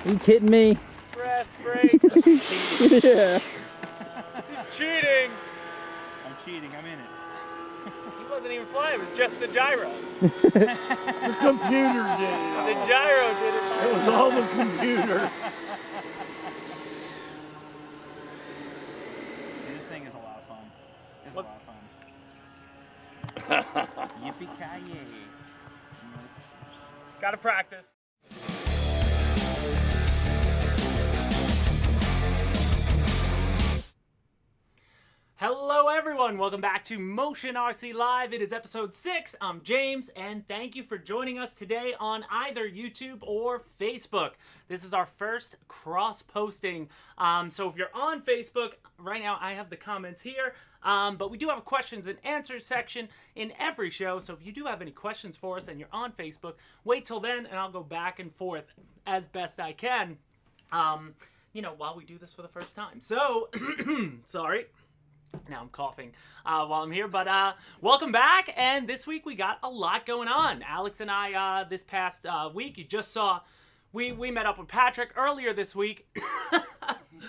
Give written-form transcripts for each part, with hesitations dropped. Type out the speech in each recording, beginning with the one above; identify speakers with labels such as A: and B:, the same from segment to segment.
A: Are you kidding me?
B: Press brake.
A: Yeah.
B: He's cheating.
C: I'm cheating. I'm in it.
B: He wasn't even flying. It was just the gyro.
D: The computer did it.
B: The gyro did it.
D: It was all the computer.
C: This thing is a lot of fun. It's
B: What's-
C: a lot of fun. Yippee-ki-yay.
B: Gotta practice. Hello everyone, welcome back to Motion RC Live. It is episode 6. I'm James, and thank you for joining us today on either YouTube or Facebook. This is our first cross-posting. So if you're on Facebook, right now I have the comments here, but we do have a questions and answers section in every show. So if you do have any questions for us and you're on Facebook, wait till then and I'll go back and forth as best I can, while we do this for the first time. So, sorry. Now I'm coughing while I'm here, but welcome back, and this week we got a lot going on. Alex and I, this past week, you just saw, we met up with Patrick earlier this week.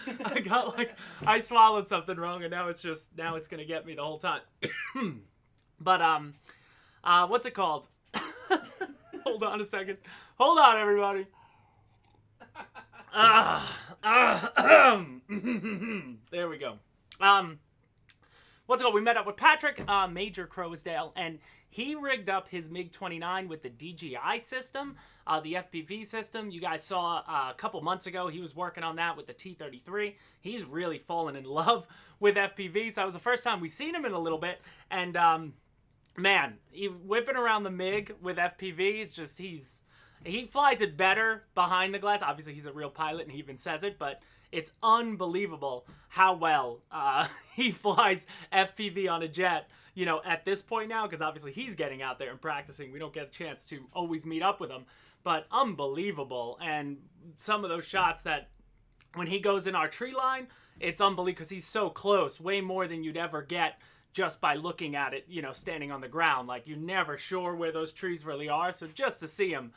B: I swallowed something wrong, and now it's going to get me the whole time. But, what's it called? Hold on a second. Hold on, everybody. There we go. What's it called? We met up with Patrick, Major Crowsdale, and he rigged up his MiG-29 with the DJI system, the FPV system. You guys saw a couple months ago, he was working on that with the T-33. He's really fallen in love with FPV, so that was the first time we've seen him in a little bit, and man, whipping around the MiG with FPV, it's just, he flies it better behind the glass. Obviously, he's a real pilot, and he even says it, but it's unbelievable how well he flies FPV on a jet, at this point now, because obviously he's getting out there and practicing. We don't get a chance to always meet up with him, but unbelievable. And some of those shots that when he goes in our tree line, it's unbelievable because he's so close, way more than you'd ever get just by looking at it, standing on the ground. Like, you're never sure where those trees really are, so just to see him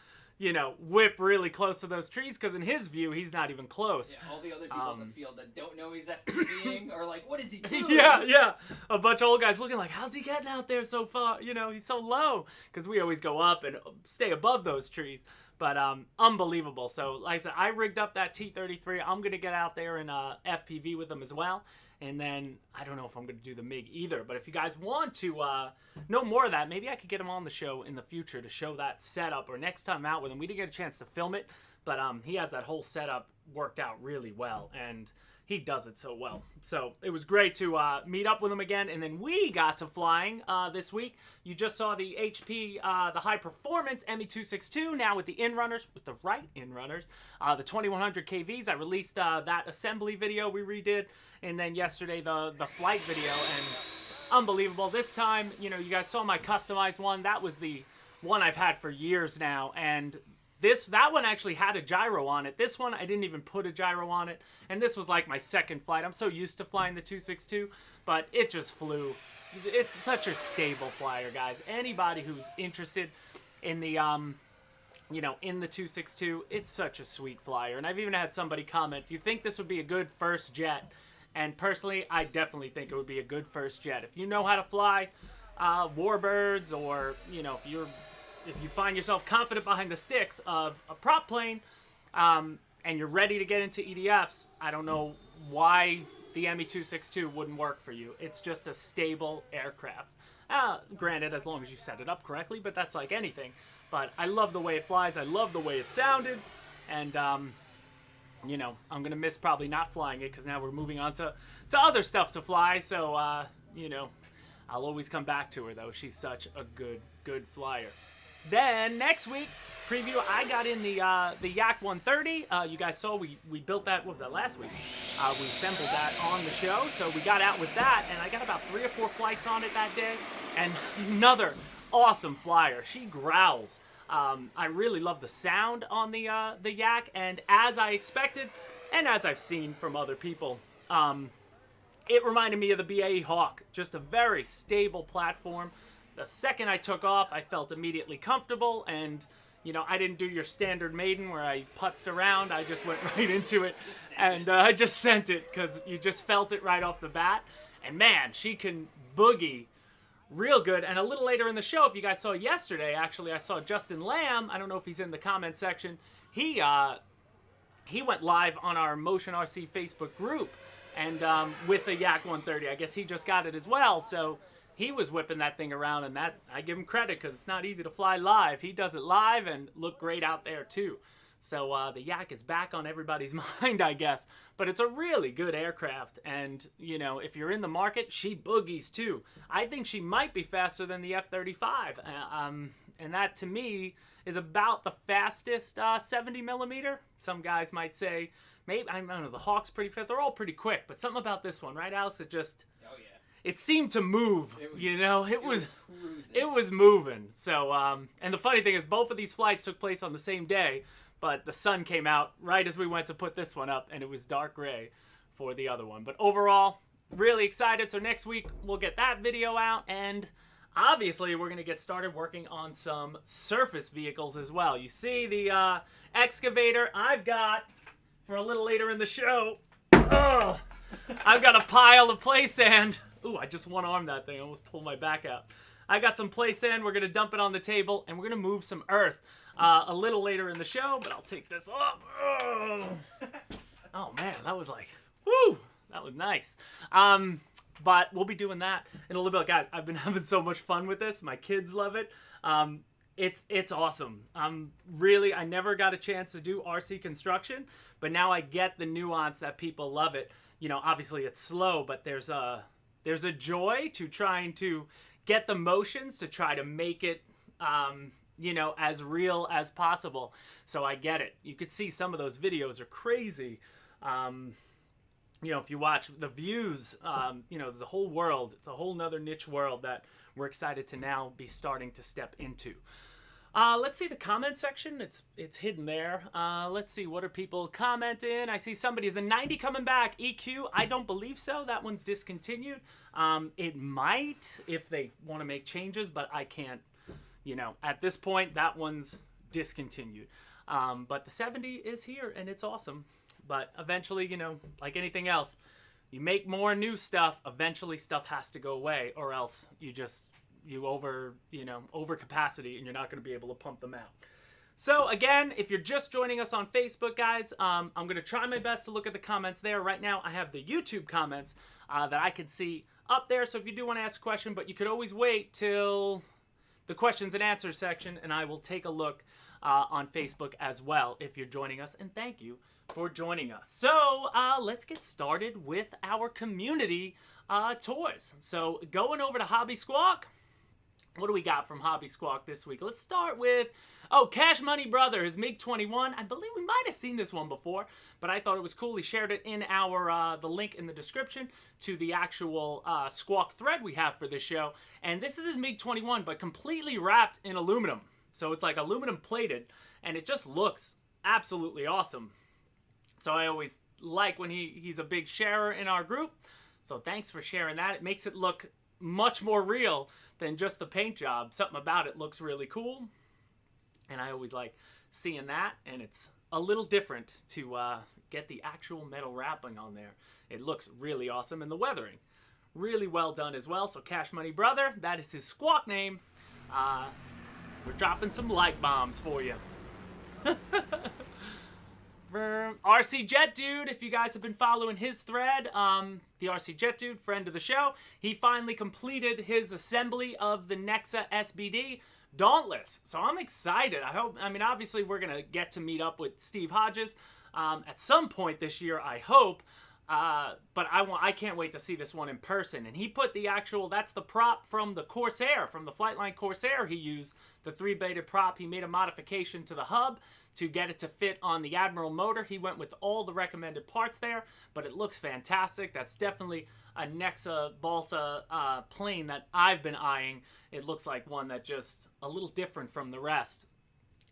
B: whip really close to those trees, because in his view, he's not even close.
E: Yeah, all the other people in the field that don't know he's FPVing are like, what is he doing?
B: Yeah. A bunch of old guys looking like, how's he getting out there so far? He's so low, because we always go up and stay above those trees. But unbelievable. So, like I said, I rigged up that T-33. I'm going to get out there and FPV with them as well. And then, I don't know if I'm going to do the MiG either. But if you guys want to know more of that, maybe I could get him on the show in the future to show that setup. Or next time out with him. We didn't get a chance to film it. But he has that whole setup worked out really well. And he does it so well. So it was great to meet up with him again. And then we got to flying this week. You just saw the HP, the high performance ME262, now with the in-runners, with the right in-runners. The 2100 KVs, I released that assembly video we redid. And then yesterday, the flight video, and unbelievable. This time, you guys saw my customized one. That was the one I've had for years now. And that one actually had a gyro on it. This one, I didn't even put a gyro on it. And this was like my second flight. I'm so used to flying the 262, but it just flew. It's such a stable flyer, guys. Anybody who's interested in the, in the 262, it's such a sweet flyer. And I've even had somebody comment, do you think this would be a good first jet? And personally, I definitely think it would be a good first jet. If you know how to fly warbirds, or, if you find yourself confident behind the sticks of a prop plane, and you're ready to get into EDFs, I don't know why the ME262 wouldn't work for you. It's just a stable aircraft. Granted, as long as you set it up correctly, but that's like anything. But I love the way it flies. I love the way it sounded. And, I'm going to miss probably not flying it, because now we're moving on to other stuff to fly. So, I'll always come back to her, though. She's such a good flyer. Then next week, preview, I got in the Yak 130. You guys saw we built that, what was that, last week? We assembled that on the show, so we got out with that, and I got about 3 or 4 flights on it that day, and another awesome flyer. She growls. I really love the sound on the Yak, and as I expected, and as I've seen from other people, it reminded me of the BAE Hawk. Just a very stable platform. The second I took off, I felt immediately comfortable, and You know, I didn't do your standard maiden where I putzed around. I just went right into it, and I just sent it because you just felt it right off the bat. And man, she can boogie real good. And a little later in the show, if you guys saw yesterday, actually, I saw Justin Lamb. I don't know if he's in the comment section. He went live on our Motion RC Facebook group, and with the Yak 130. I guess he just got it as well. So he was whipping that thing around, and that I give him credit because it's not easy to fly live. He does it live and look great out there too. So the Yak is back on everybody's mind, I guess. But it's a really good aircraft, and you know, if you're in the market, she boogies too. I think she might be faster than the F-35, and that to me is about the fastest 70 millimeter. Some guys might say, maybe, I don't know, the Hawk's pretty fast. They're all pretty quick, but something about this one, right, Alice? It just,
E: Oh yeah.
B: it seemed to move, you know? It
E: cruising.
B: was moving. So, and the funny thing is, both of these flights took place on the same day, but the sun came out right as we went to put this one up, and it was dark gray for the other one. But overall, really excited. So next week, we'll get that video out, and obviously, we're going to get started working on some surface vehicles as well. You see the excavator I've got for a little later in the show. Oh, I've got a pile of play sand. Ooh, I just one-armed that thing. I almost pulled my back out. I got some play sand. We're going to dump it on the table, and we're going to move some earth a little later in the show, but I'll take this off. Oh, man, that was like, woo, that was nice. But we'll be doing that in a little bit. God, I've been having so much fun with this. My kids love it. It's awesome. I never got a chance to do RC construction, but now I get the nuance that people love it. You know, obviously it's slow, but there's a joy to trying to get the motions to try to make it, you know, as real as possible. So I get it. You could see some of those videos are crazy. You know, if you watch the views, you know, there's a whole world. It's a whole nother niche world that we're excited to now be starting to step into. Let's see the comment section. It's hidden there. Let's see, what are people commenting? I see somebody's a 90 coming back. EQ, I don't believe so. That one's discontinued. It might if they want to make changes, but I can't, you know, at this point, that one's discontinued. But the 70 is here, and it's awesome. But eventually, you know, like anything else, you make more new stuff, eventually stuff has to go away, or else you over capacity, and you're not going to be able to pump them out. So again, if you're just joining us on Facebook, guys, I'm going to try my best to look at the comments there. Right now, I have the YouTube comments that I can see up there. So if you do want to ask a question, but you could always wait till the questions and answers section, and I will take a look on Facebook as well if you're joining us. And thank you for joining us. So let's get started with our community tours. So going over to Hobby Squawk, what do we got from Hobby Squawk this week? Let's start with, Cash Money Brother, his MiG-21. I believe we might have seen this one before, but I thought it was cool. He shared it in our the link in the description to the actual Squawk thread we have for this show. And this is his MiG-21, but completely wrapped in aluminum. So it's like aluminum plated, and it just looks absolutely awesome. So I always like when he's a big sharer in our group. So thanks for sharing that. It makes it look much more real than just the paint job. Something about it looks really cool. And I always like seeing that. And it's a little different to get the actual metal wrapping on there. It looks really awesome. And the weathering, really well done as well. So Cash Money Brother, that is his Squawk name. We're dropping some like bombs for you. RC Jet Dude, if you guys have been following his thread, the RC Jet Dude, friend of the show, he finally completed his assembly of the Nexa SBD Dauntless. So I'm excited. I mean, obviously we're going to get to meet up with Steve Hodges at some point this year, I hope. But I can't wait to see this one in person. And he put the actual, that's the prop from the Corsair, from the Flightline Corsair he used, the 3-bladed prop. He made a modification to the hub to get it to fit on the Admiral motor. He went with all the recommended parts there, but it looks fantastic. That's definitely a Nexa balsa plane that I've been eyeing. It looks like one that just a little different from the rest.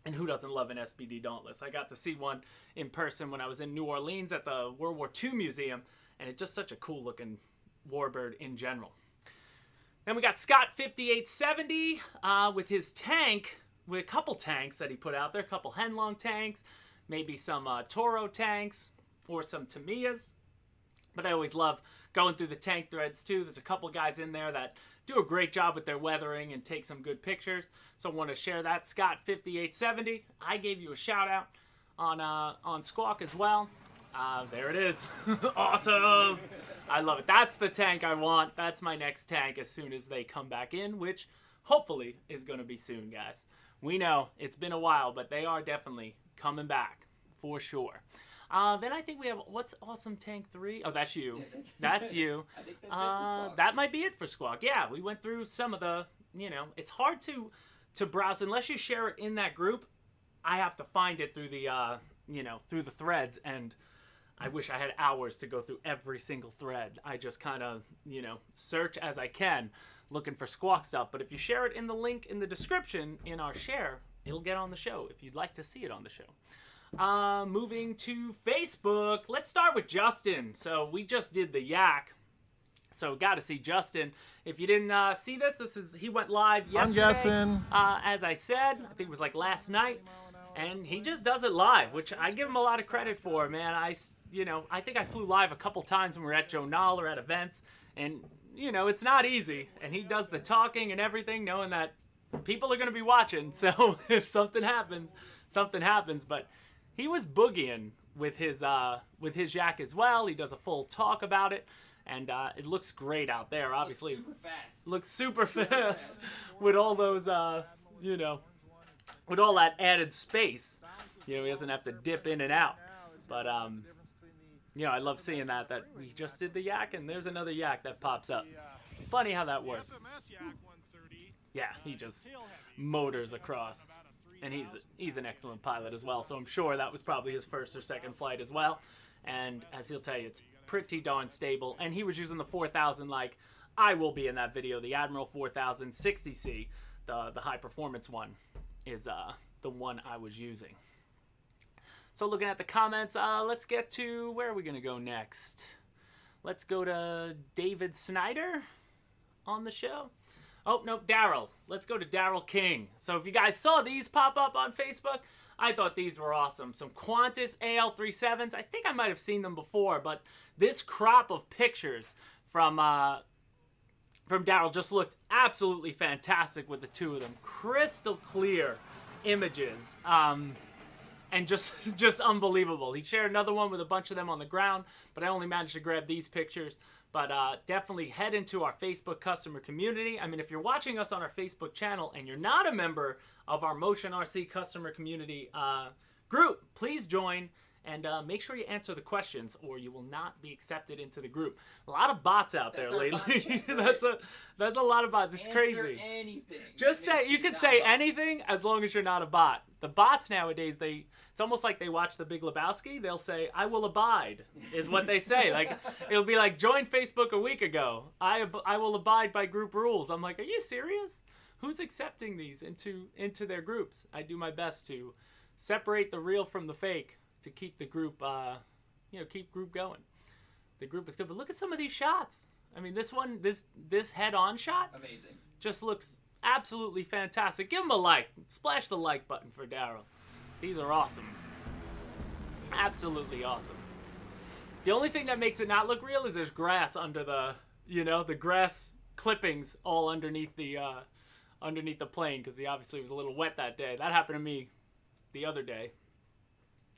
B: And who doesn't love an SBD Dauntless? I got to see one in person when I was in New Orleans at the World War II Museum, and it's just such a cool looking warbird in general. Then we got Scott 5870 with his tank with a couple tanks that he put out there, a couple Henlong tanks, maybe some Toro tanks, or some Tamiyas. But I always love going through the tank threads too. There's a couple guys in there that do a great job with their weathering and take some good pictures. So I want to share that. Scott5870, I gave you a shout out on Squawk as well. There it is. Awesome. I love it. That's the tank I want. That's my next tank as soon as they come back in, which hopefully is going to be soon, guys. We know it's been a while, but they are definitely coming back for sure. Then I think we have, what's Awesome Tank 3? Oh, that's you.
E: Yeah,
B: that's you.
E: I think that's it for Squawk.
B: That might be it for Squawk. Yeah, we went through some of the, it's hard to browse unless you share it in that group. I have to find it through the, through the threads, and I wish I had hours to go through every single thread. I just kind of, search as I can, looking for Squawk stuff. But if you share it in the link in the description in our share, it'll get on the show if you'd like to see it on the show. Moving to Facebook, let's start with Justin. So we just did the yak, so got to see Justin. If you didn't see this, he went live yesterday.
D: I'm guessing.
B: As I said, I think it was like last night, and he just does it live, which I give him a lot of credit for, man. I think I flew live a couple times when we were at Joe Knoll or at events, and it's not easy, and he does the talking and everything, knowing that people are going to be watching. So if something happens, but he was boogieing with his yak as well. He does a full talk about it, and it looks great out there. Obviously,
E: Looks super fast.
B: with all those, with all that added space. He doesn't have to dip in and out. But I love seeing that we just did the yak, and there's another yak that pops up. Funny how that works. Yeah, he just motors across. And he's an excellent pilot as well, so I'm sure that was probably his first or second flight as well. And as he'll tell you, it's pretty darn stable. And he was using the 4000 like I will be in that video. The Admiral 4000 60C, the high performance one, is the one I was using. So looking at the comments, let's get to, where are we going to go next? Let's go to David Snyder on the show. Oh, no, Daryl. Let's go to Daryl King. So if you guys saw these pop up on Facebook, I thought these were awesome. Some Qantas AL37s. I think I might have seen them before, but this crop of pictures from Daryl just looked absolutely fantastic with the two of them. Crystal clear images. And just unbelievable. He shared another one with a bunch of them on the ground, but I only managed to grab these pictures. But definitely head into our Facebook customer community. I mean, if you're watching us on our Facebook channel and you're not a member of our Motion RC customer community group, please join and make sure you answer the questions or you will not be accepted into the group. A lot of bots out there lately. That's a lot of bots. It's crazy.
E: Anything.
B: Just say, you can say anything as long as you're not a bot. The bots nowadays, it's almost like they watch The Big Lebowski. They'll say, I will abide, is what they say. Like, it'll be like, join Facebook a week ago. I will abide by group rules. I'm like, are you serious? Who's accepting these into their groups? I do my best to separate the real from the fake to keep the group, keep group going. The group is good, but look at some of these shots. I mean, this one, this head-on shot,
E: Amazing.
B: just looks absolutely fantastic. Give him a like. Splash the like button for Daryl. These are awesome. Absolutely awesome. The only thing that makes it not look real is there's grass under the, the grass clippings all underneath the plane, because he obviously was a little wet that day. That happened to me the other day.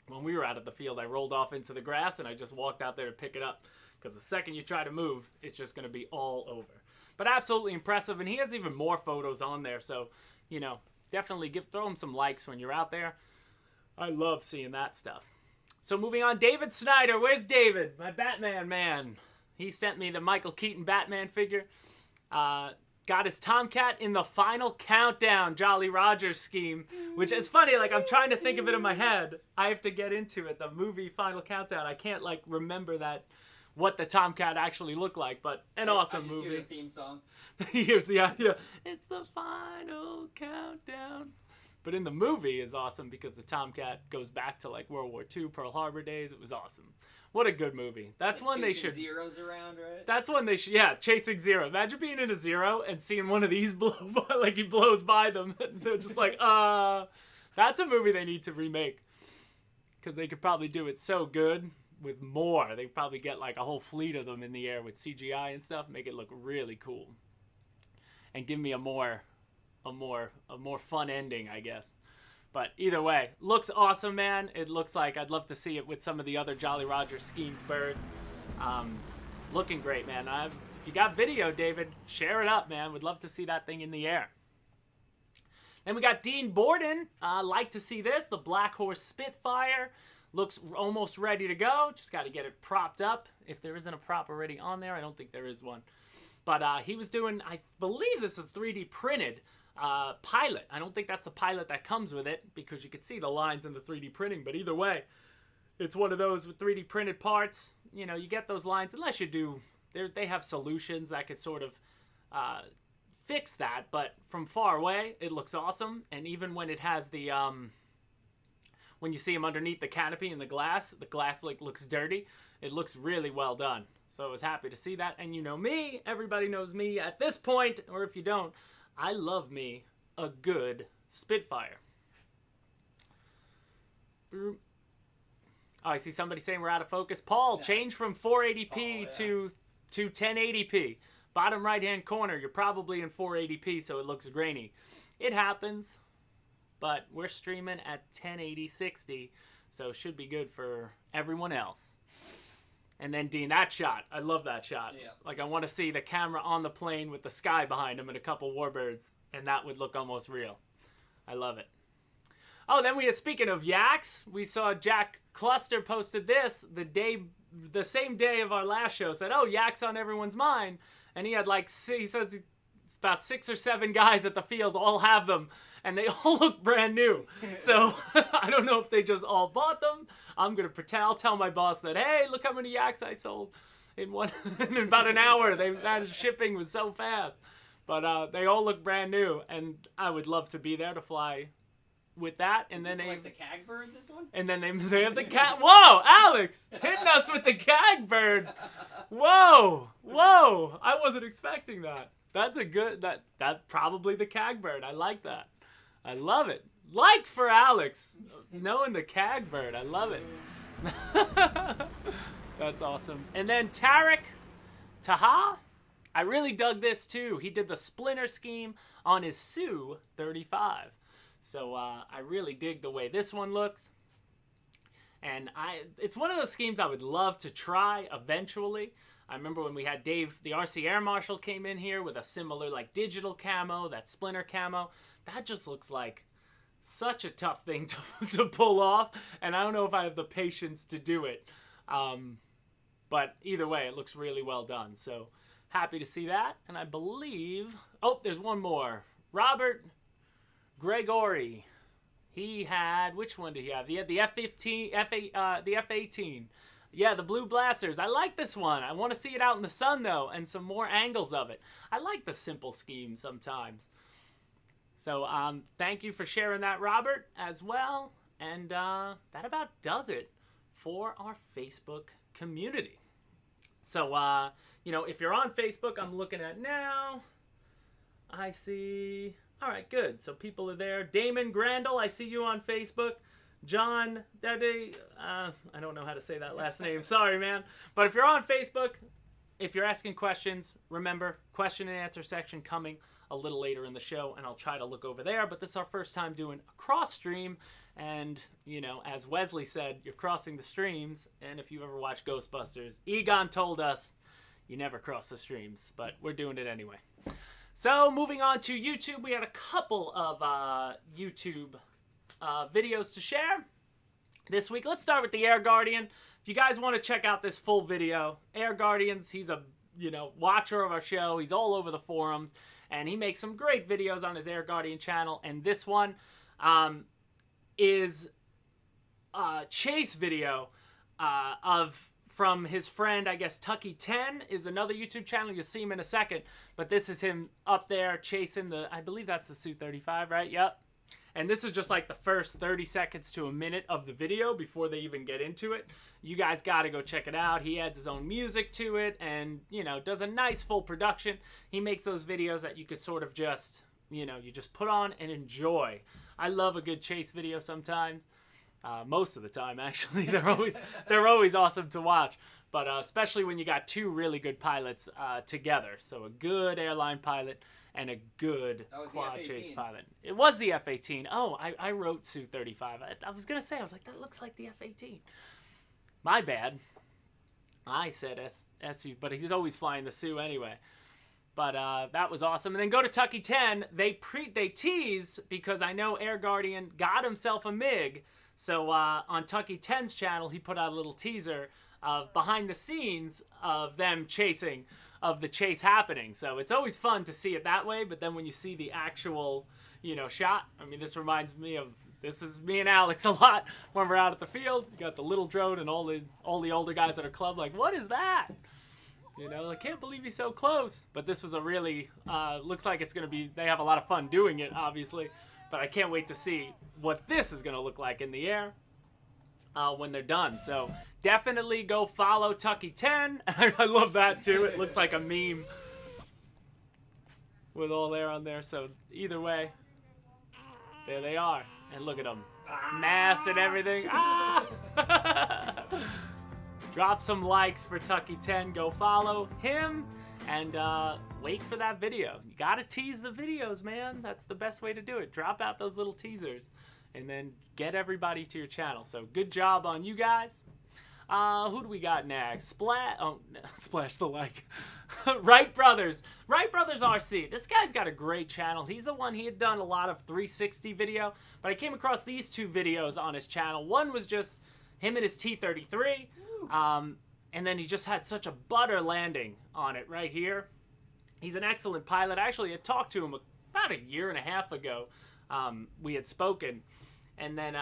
B: When we were out at the field, I rolled off into the grass and I just walked out there to pick it up, because the second you try to move, it's just going to be all over. But absolutely impressive, and he has even more photos on there, so, definitely throw him some likes when you're out there. I love seeing that stuff. So moving on, David Snyder. Where's David? My Batman man. He sent me the Michael Keaton Batman figure. Got his Tomcat in the Final Countdown Jolly Roger scheme, which is funny. Like, I'm trying to think of it in my head. I have to get into it. The movie Final Countdown. I can't remember what the Tomcat actually looked like, but an awesome movie.
E: Hear the theme song.
B: Here's the idea. It's the final countdown. But in the movie is awesome because the Tomcat goes back to World War II, Pearl Harbor days. It was awesome. What a good movie. That's one they
E: Chasing
B: should.
E: zeros around, right?
B: That's one they should. Yeah, chasing zero. Imagine being in a zero and seeing one of these blow by, like he blows by them. And they're just like, That's a movie they need to remake. Because they could probably do it so good with more. They could probably get like a whole fleet of them in the air with CGI and stuff, make it look really cool, and give me a more fun ending, I guess. But either way, looks awesome, man. It looks like I'd love to see it with some of the other Jolly Roger schemed birds. Looking great, man. If you got video, David, share it up, man. Would love to see that thing in the air. Then we got Dean Borden. Like to see this. The Black Horse Spitfire. Looks almost ready to go. Just got to get it propped up. If there isn't a prop already on there, I don't think there is one. But he was doing, I believe this is 3D printed pilot. I don't think that's the pilot that comes with it because you could see the lines in the 3D printing. But either way, it's one of those with 3D printed parts. You know, you get those lines unless you do. They have solutions that could sort of fix that, but from far away it looks awesome. And even when it has the when you see him underneath the canopy and the glass like looks dirty, it looks really well done. So I was happy to see that. And you know me, everybody knows me at this point, or if you don't, I love me a good Spitfire. Oh, I see somebody saying we're out of focus. Paul, change from 480p to 1080p. Bottom right-hand corner, you're probably in 480p, so it looks grainy. It happens, but we're streaming at 1080-60, so it should be good for everyone else. And then, Dean, that shot. I love that shot.
E: Yeah.
B: Like, I want to see the camera on the plane with the sky behind him and a couple warbirds, and that would look almost real. I love it. Oh, then speaking of yaks, we saw Jack Cluster posted this the same day of our last show. Said, oh, yaks on everyone's mind. And he had he says it's about 6 or 7 guys at the field, all have them, and they all look brand new. So I don't know if they just all bought them. I'm going to pretend, I'll tell my boss that, hey, look how many yaks I sold in about an hour. That shipping was so fast. But they all look brand new, and I would love to be there to fly with that. And then
E: like the cag bird, this one?
B: And then they have the cat. Whoa, Alex, hitting us with the gag bird. Whoa, I wasn't expecting that. That's a good, that probably the cag bird. I like that. I love it. Like for Alex, knowing the cag bird. I love it. That's awesome. And then Tarek Taha, I really dug this too. He did the splinter scheme on his Su-35. So I really dig the way this one looks. And it's one of those schemes I would love to try eventually. I remember when we had Dave, the RC Air Marshal, came in here with a similar like digital camo, that splinter camo. That just looks like such a tough thing to pull off. And I don't know if I have the patience to do it. But either way, it looks really well done. So happy to see that. And I believe, oh, there's one more. Robert Gregory, he had, which one did he have? He had the F-15, the F-18. Yeah, the Blue Blasters. I like this one. I want to see it out in the sun, though, and some more angles of it. I like the simple scheme sometimes. So, thank you for sharing that, Robert, as well. And that about does it for our Facebook community. So, you know, if you're on Facebook, I'm looking at now. I see... All right, good. So people are there. Damon Grandel, I see you on Facebook. John Dede, I don't know how to say that last name. Sorry, man. But if you're on Facebook, if you're asking questions, remember, question and answer section coming a little later in the show, and I'll try to look over there. But this is our first time doing a cross stream, and, you know, as Wesley said, you're crossing the streams, and if you ever watch Ghostbusters, Egon told us you never cross the streams, but we're doing it anyway. So, moving on to YouTube, we had a couple of YouTube videos to share this week. Let's start with the Air Guardian. If you guys want to check out this full video, Air Guardians, he's a, you know, watcher of our show. He's all over the forums, and he makes some great videos on his Air Guardian channel. And this one is a chase video from his friend, I guess, Tucky10 is another YouTube channel. You'll see him in a second. But this is him up there chasing the, I believe that's the Su-35, right? Yep. And this is just like the first 30 seconds to a minute of the video before they even get into it. You guys got to go check it out. He adds his own music to it and, you know, does a nice full production. He makes those videos that you could sort of just, you know, you just put on and enjoy. I love a good chase video sometimes. Most of the time, actually. They're always awesome to watch. But especially when you got two really good pilots together. So a good airline pilot and a good quad chase pilot. It was the F-18. Oh, I wrote Su-35. I was going to say, I was like, that looks like the F-18. My bad. I said SU, but he's always flying the Su anyway. But that was awesome. And then go to Tucky 10. They tease, because I know Air Guardian got himself a MiG. So on Tucky 10's channel, he put out a little teaser of behind the scenes of them chasing, of the chase happening. So it's always fun to see it that way, but then when you see the actual, you know, shot, I mean, this reminds me of, this is me and Alex a lot when we're out at the field. You got the little drone and all the older guys at our club like, what is that? You know, I can't believe he's so close. But this was a really, looks like it's going to be, they have a lot of fun doing it, obviously. But I can't wait to see what this is going to look like in the air when they're done. So definitely go follow Tucky 10. I love that too. It looks like a meme with all there on there. So either way, there they are. And look at them. Mass and everything. Ah! Drop some likes for Tucky 10. Go follow him. And wait for that video. You gotta tease the videos, man. That's the best way to do it. Drop out those little teasers and then get everybody to your channel. So good job on you guys. Who do we got next? Splash the like. Wright Brothers. Wright Brothers RC. This guy's got a great channel. He's the one, he had done a lot of 360 video, but I came across these two videos on his channel. One was just him and his T-33. And then he just had such a butter landing on it right here. He's an excellent pilot. Actually, I talked to him about a year and a half ago. We had spoken. And then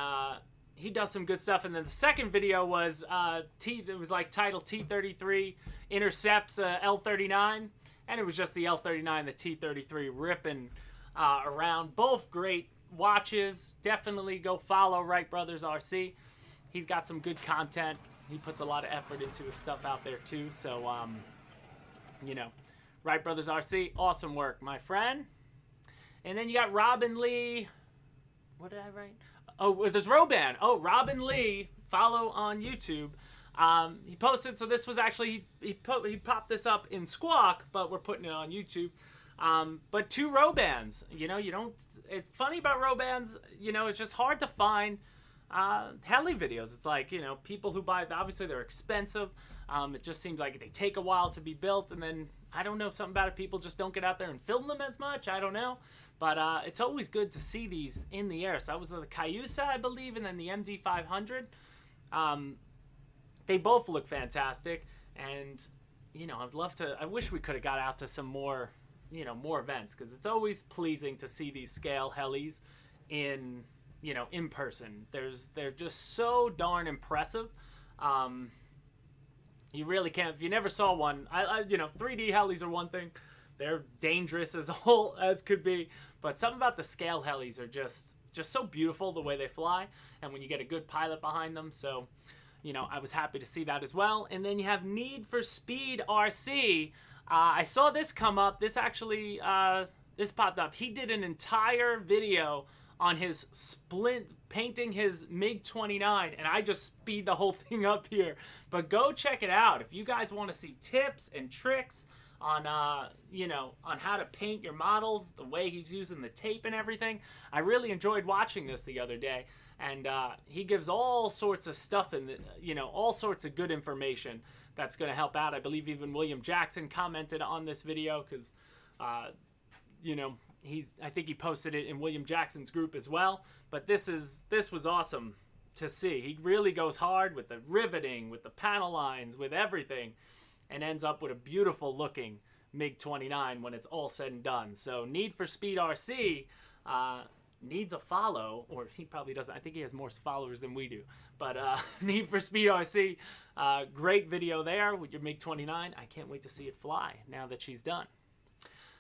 B: he does some good stuff. And then the second video was, it was like titled T-33 Intercepts L-39. And it was just the L-39, the T-33 ripping around. Both great watches. Definitely go follow Wright Brothers RC. He's got some good content. He puts a lot of effort into his stuff out there too. So, you know, Wright Brothers RC, awesome work, my friend. And then you got Robin Lee. What did I write? Oh, there's Roban. Oh, Robin Lee. Follow on YouTube. He posted, so this was actually, he popped this up in Squawk, but we're putting it on YouTube. But two Robans. You know, you don't, it's funny about Robans, you know, it's just hard to find heli videos. It's like, you know, people who buy, obviously they're expensive. It just seems like they take a while to be built, and then I don't know, something about it, people just don't get out there and film them as much. I don't know, but it's always good to see these in the air. So that was the Cayusa, I believe, and then the MD-500. They both look fantastic, and you know, I'd love to, I wish we could have got out to some more, you know, more events, because it's always pleasing to see these scale helis in, you know, in person. They're just so darn impressive. You really can't, if you never saw one, you know, 3D helis are one thing. They're dangerous as could be, but something about the scale helis are just so beautiful, the way they fly, and when you get a good pilot behind them. So, you know, I was happy to see that as well. And then you have Need for Speed RC. I saw this come up. This actually, this popped up. He did an entire video on his painting his MiG-29, and I just speed the whole thing up here. But go check it out if you guys want to see tips and tricks on, you know, on how to paint your models, the way he's using the tape and everything. I really enjoyed watching this the other day, and he gives all sorts of stuff and, you know, all sorts of good information that's going to help out. I believe even William Jackson commented on this video because, you know, I think he posted it in William Jackson's group as well. But this was awesome to see. He really goes hard with the riveting, with the panel lines, with everything, and ends up with a beautiful looking MiG-29 when it's all said and done. So Need for Speed RC needs a follow, or he probably doesn't. I think he has more followers than we do. But Need for Speed RC, great video there with your MiG-29. I can't wait to see it fly now that she's done.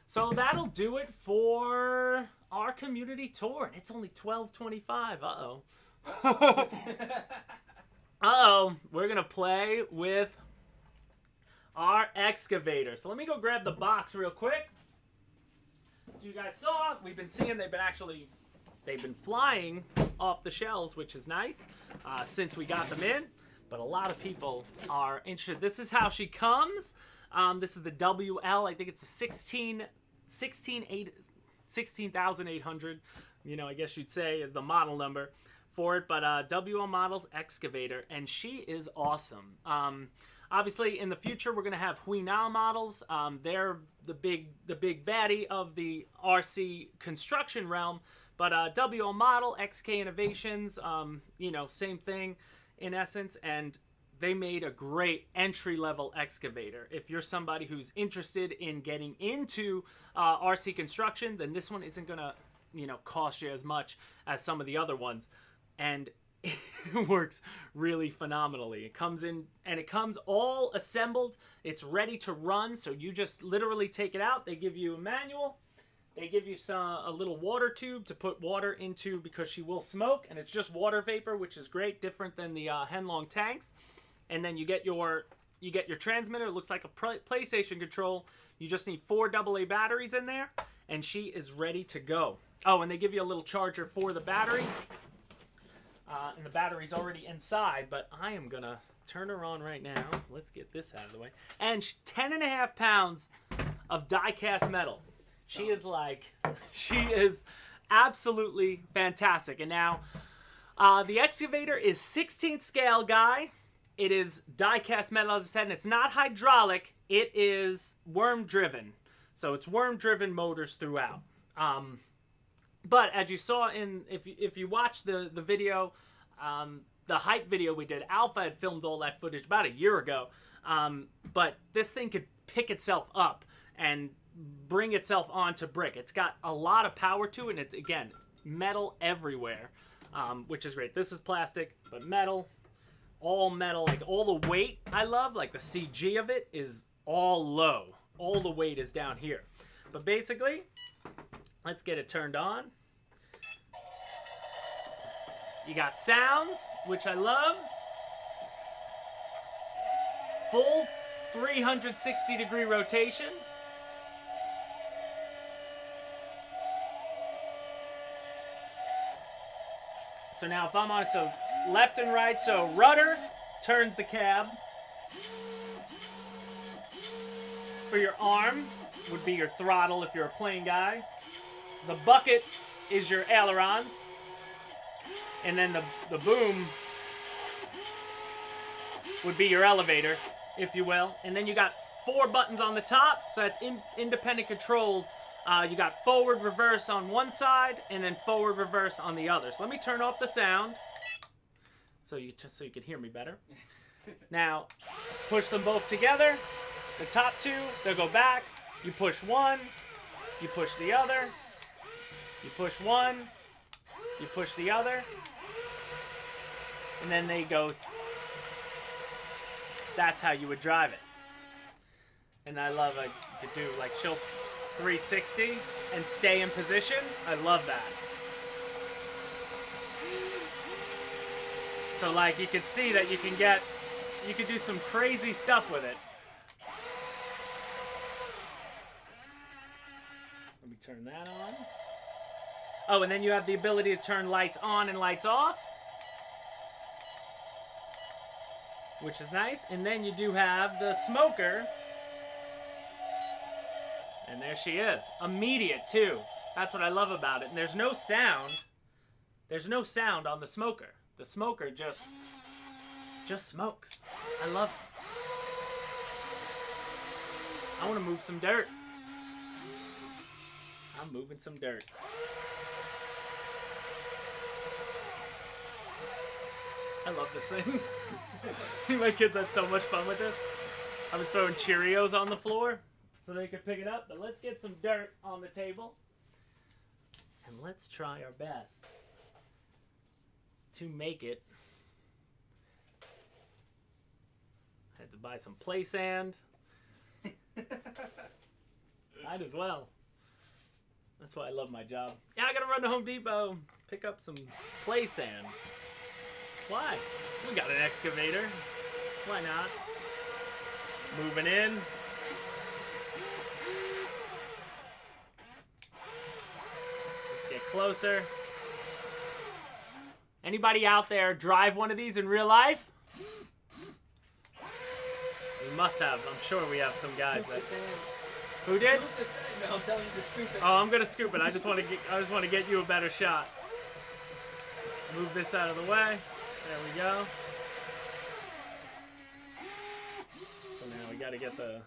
B: So that'll do it for our community tour, and it's only $12.25. Uh-oh. Uh-oh. We're going to play with our excavator. So let me go grab the box real quick. So you guys saw, we've been seeing they've been flying off the shelves, which is nice, since we got them in. But a lot of people are interested. This is how she comes. This is the WL. I think it's a 16,800. You know, I guess you'd say is the model number for it. But WL-Model Excavator, and she is awesome. Obviously, in the future, we're going to have Huina models. They're the big baddie of the RC construction realm. But WL-Model, XK Innovations, you know, same thing in essence. And they made a great entry-level excavator. If you're somebody who's interested in getting into RC construction, then this one isn't going to, you know, cost you as much as some of the other ones. And it works really phenomenally. It comes in, and it comes all assembled. It's ready to run, so you just literally take it out. They give you a manual. They give you a little water tube to put water into, because she will smoke, and it's just water vapor, which is great, different than the Henlong tanks. And then you get your transmitter. It looks like a PlayStation control. You just need 4 AA batteries in there, and she is ready to go. Oh, and they give you a little charger for the battery. And the battery's already inside, but I am gonna turn her on right now. Let's get this out of the way. And 10.5 pounds of die-cast metal. She is absolutely fantastic. And now, the excavator is 16th scale, guy. It is die-cast metal, as I said, and it's not hydraulic. It is worm-driven. So it's worm-driven motors throughout. But as you saw if you watch the video, the hype video we did, Alpha had filmed all that footage about a year ago. But this thing could pick itself up and bring itself onto brick. It's got a lot of power to it, and it's, again, metal everywhere, which is great. This is plastic, but metal, all metal. Like, all the weight I love, like the CG of it, is all low. All the weight is down here. But basically, let's get it turned on. You got sounds, which I love. Full 360-degree rotation. So now if I'm on, so left and right, so rudder turns the cab. For your arm would be your throttle if you're a plane guy. The bucket is your ailerons. And then the boom would be your elevator, if you will. And then you got 4 buttons on the top, so that's independent controls. You got forward, reverse on one side, and then forward, reverse on the other. So let me turn off the sound, so you can hear me better. Now, push them both together. The top 2, they'll go back. You push one, you push the other. You push one, you push the other. And then they go. That's how you would drive it. And I love you could do like she'll 360 and stay in position. I love that. So like you can see that you can do some crazy stuff with it. Let me turn that on. Oh, and then you have the ability to turn lights on and lights off, which is nice. And then you do have the smoker. And there she is. Immediate, too. That's what I love about it. And there's no sound. There's no sound on the smoker. The smoker just smokes. I love it. I want to move some dirt. I'm moving some dirt. I love this thing. My kids had so much fun with it. I was throwing Cheerios on the floor so they could pick it up. But let's get some dirt on the table. And let's try our best to make it. I had to buy some play sand. Might as well. That's why I love my job. Yeah, I gotta run to Home Depot, pick up some play sand. Why? We got an excavator. Why not? Moving in. Let's get closer. Anybody out there drive one of these in real life? We must have. I'm sure we have some guys that. Who did?
E: No, I'm telling you to scoop it.
B: Oh, I'm gonna scoop it. I just want to get you a better shot. Move this out of the way. There we go. So now we gotta get the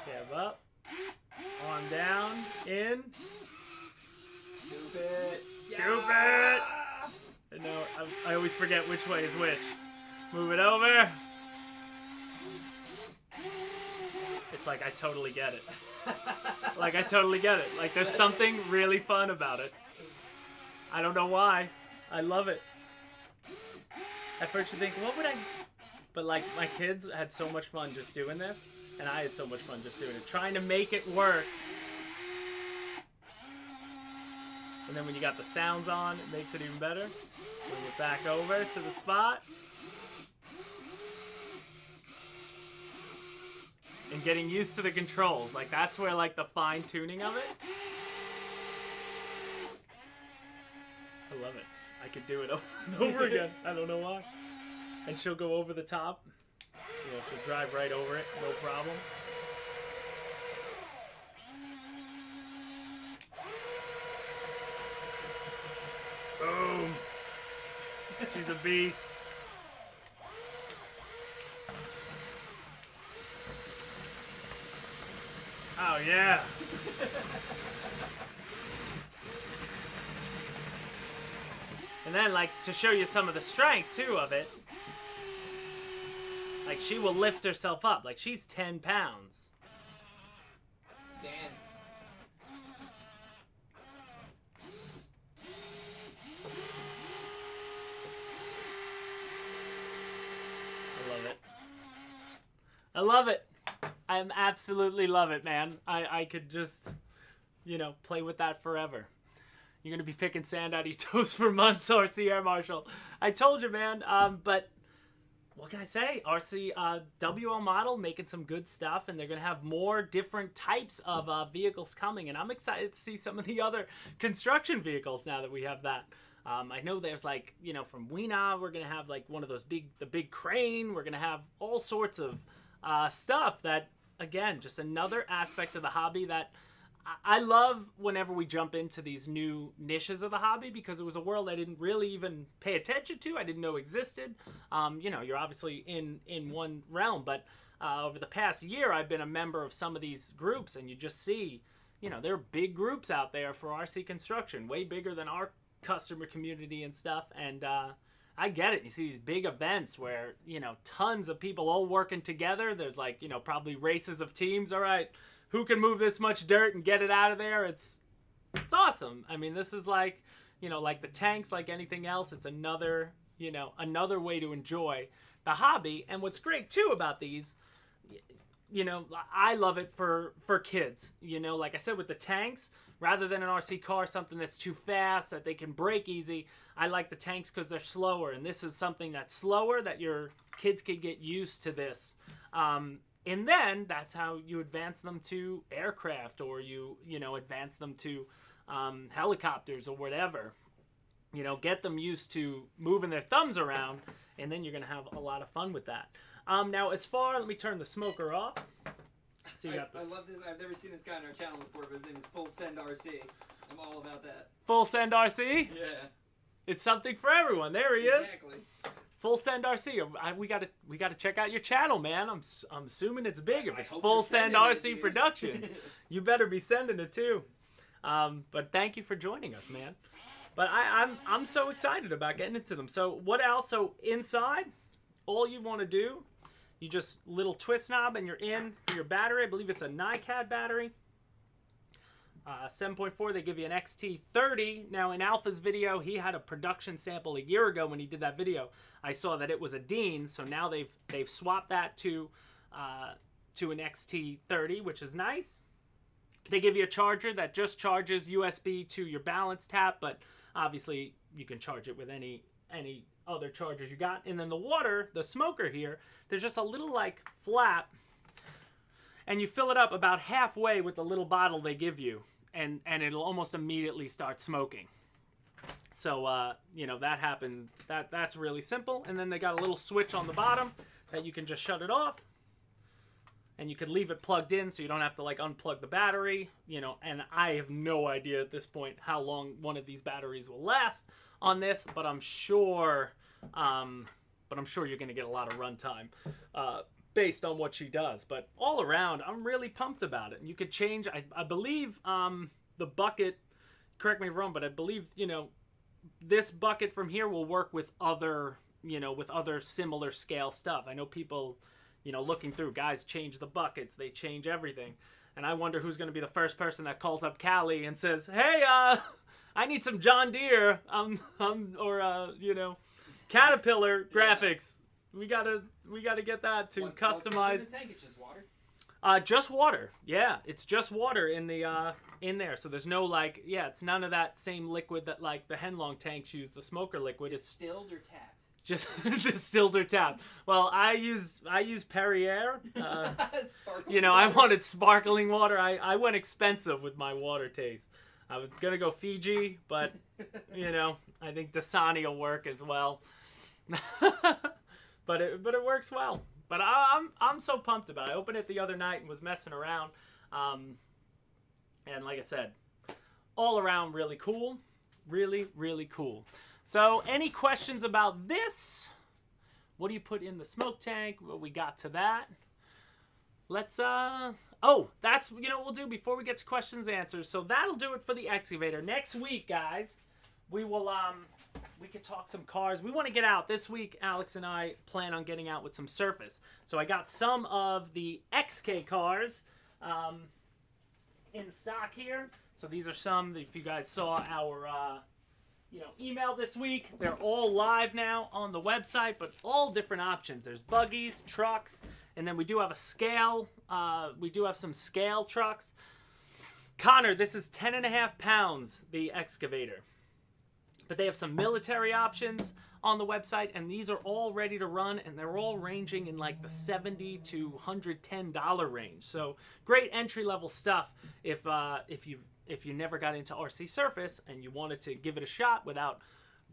B: cab up, arm down, in.
E: Scoop it.
B: Scoop it. And no, I always forget which way is which. Move it over. It's like I totally get it. Like I totally get it. Like there's something really fun about it. I don't know why. I love it. At first you think, what would I... But like my kids had so much fun just doing this. And I had so much fun just doing it. Trying to make it work. And then when you got the sounds on, it makes it even better. Bring it back over to the spot. And getting used to the controls. Like that's where like the fine tuning of it. I love it. I could do it over and over again. I don't know why. And she'll go over the top. You know, she'll drive right over it. No problem. Boom. She's a beast. Oh, yeah. And then, like, to show you some of the strength, too, of it, like, she will lift herself up. Like, she's 10 pounds.
E: Dance.
B: I love it. I love it. I absolutely love it, man. I could just, you know, play with that forever. You're going to be picking sand out of your toes for months, RC Air Marshal. I told you, man. But what can I say? RC WL Model making some good stuff, and they're going to have more different types of vehicles coming. And I'm excited to see some of the other construction vehicles now that we have that. I know there's like, you know, from Weena, we're going to have like one of those the big crane. We're going to have all sorts of stuff that, again, just another aspect of the hobby that I love whenever we jump into these new niches of the hobby, because it was a world I didn't really even pay attention to. I didn't know existed. You know, you're obviously in one realm, but over the past year, I've been a member of some of these groups, and you just see, you know, there are big groups out there for RC construction, way bigger than our customer community and stuff. And I get it. You see these big events where, you know, tons of people all working together. There's like, you know, probably races of teams. All right, who can move this much dirt and get it out of there? It's awesome. I mean, this is like, you know, like the tanks, like anything else. It's another, you know, another way to enjoy the hobby. And what's great too about these, you know, I love it for kids. You know, like I said, with the tanks, rather than an RC car, something that's too fast, that they can brake easy, I like the tanks because they're slower. And this is something that's slower, that your kids can get used to this. And then that's how you advance them to aircraft, or you know, advance them to helicopters or whatever. You know, get them used to moving their thumbs around, and then you're going to have a lot of fun with that. Now, as far, let me turn the smoker off. So you got this.
E: I love this. I've never seen this guy on our channel before, but his name is Full Send RC. I'm all about that.
B: Full Send RC?
E: Yeah.
B: It's something for everyone. There he is.
E: Exactly.
B: Full Send RC. We gotta check out your channel, man. I'm assuming it's big. If it's
E: hope
B: Full
E: you're
B: Send
E: sending it,
B: RC
E: dude.
B: production, you better be sending it too. But thank you for joining us, man. But I'm so excited about getting into them. So what else? So inside, all you want to do, you just little twist knob and you're in for your battery. I believe it's a NiCad battery. 7.4, they give you an XT30. Now in Alpha's video, he had a production sample a year ago when he did that video. I saw that it was a Dean's, so now they've swapped that to an XT30, which is nice. They give you a charger that just charges USB to your balance tap, but obviously you can charge it with any other chargers you got. And then the water, the smoker here, there's just a little like flap, and you fill it up about halfway with the little bottle they give you, and it'll almost immediately start smoking. So you know, that happens. That's really simple. And then they got a little switch on the bottom that you can just shut it off. And you could leave it plugged in so you don't have to like unplug the battery, you know, and I have no idea at this point how long one of these batteries will last on this, but I'm sure you're going to get a lot of runtime based on what she does. But all around, I'm really pumped about it. And you could change, I believe the bucket, correct me if I'm wrong, but I believe, you know, this bucket from here will work with other, you know, with other similar scale stuff. I know people, you know, looking through, guys change the buckets, they change everything. And I wonder who's going to be the first person that calls up Callie and says, hey, I need some John Deere, or, you know, Caterpillar graphics. We gotta get that to customize.
E: What goes in the tank? It's just water?
B: Just water. Yeah, it's just water in the in there. So there's no like, yeah, it's none of that same liquid that like the Henlong tanks use, the smoker liquid.
E: Distilled or tapped?
B: Just distilled or tapped. Well, I use Perrier. You know, I wanted sparkling water. I went expensive with my water taste. I was gonna go Fiji, but you know, I think Dasani will work as well. but it works well. But I'm so pumped about it. I opened it the other night and was messing around, and like I said, all around really cool, really cool. So, any questions about this? What do you put in the smoke tank? Well, we got to that. Let's, oh, that's, you know what we'll do before we get to questions and answers. So, that'll do it for the excavator. Next week, guys, we will, we could talk some cars. We want to get out. This week, Alex and I plan on getting out with some surface. So, I got some of the XK cars in stock here. So, these are some, if you guys saw our, you know, email this week. They're all live now on the website, but all different options. There's buggies, trucks, and then we do have a scale. We do have some scale trucks. Connor, this is 10.5 pounds, the excavator. But they have some military options on the website, and these are all ready to run, and they're all ranging in like the $70 to $110 range. So great entry-level stuff if you never got into RC Surface and you wanted to give it a shot without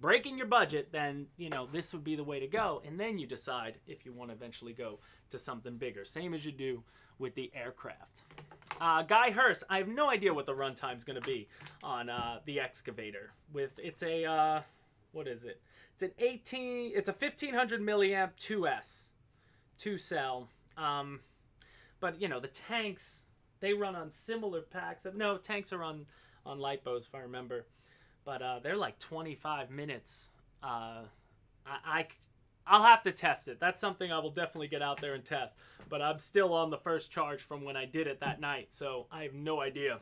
B: breaking your budget, then, you know, this would be the way to go. And then you decide if you want to eventually go to something bigger. Same as you do with the aircraft. Guy Hurst, I have no idea what the runtime's going to be on the excavator. It's a, what is it? It's a 1500 milliamp 2S, 2-cell. But, you know, the tanks, they run on similar packs. No, tanks are on lipos, if I remember. But they're like 25 minutes. I'll have to test it. That's something I will definitely get out there and test. But I'm still on the first charge from when I did it that night, so I have no idea.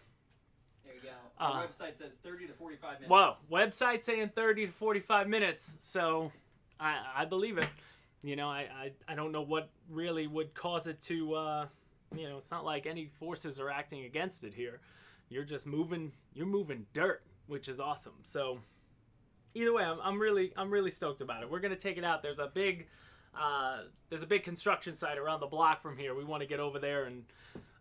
E: There you go. Our website says 30 to 45 minutes.
B: Whoa, website saying 30 to 45 minutes. So I believe it. You know, I don't know what really would cause it to... you know, it's not like any forces are acting against it here. You're just moving dirt, which is awesome. So either way, I'm really stoked about it. We're gonna take it out. There's a big construction site around the block from here. We want to get over there, and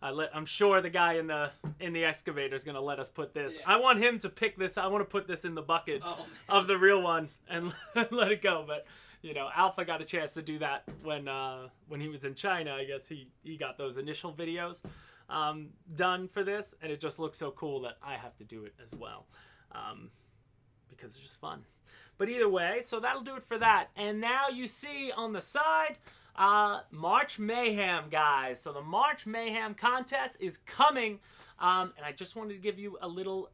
B: I'm sure the guy in the excavator is gonna let us put this. Yeah. I want him to pick this. I want to put this in the bucket of the real one and let it go. But you know, Alpha got a chance to do that when he was in China. I guess he got those initial videos done for this, and it just looks so cool that I have to do it as well because it's just fun. But either way, so that'll do it for that. And now you see on the side, March Mayhem, guys. So the March Mayhem contest is coming. And I just wanted to give you a little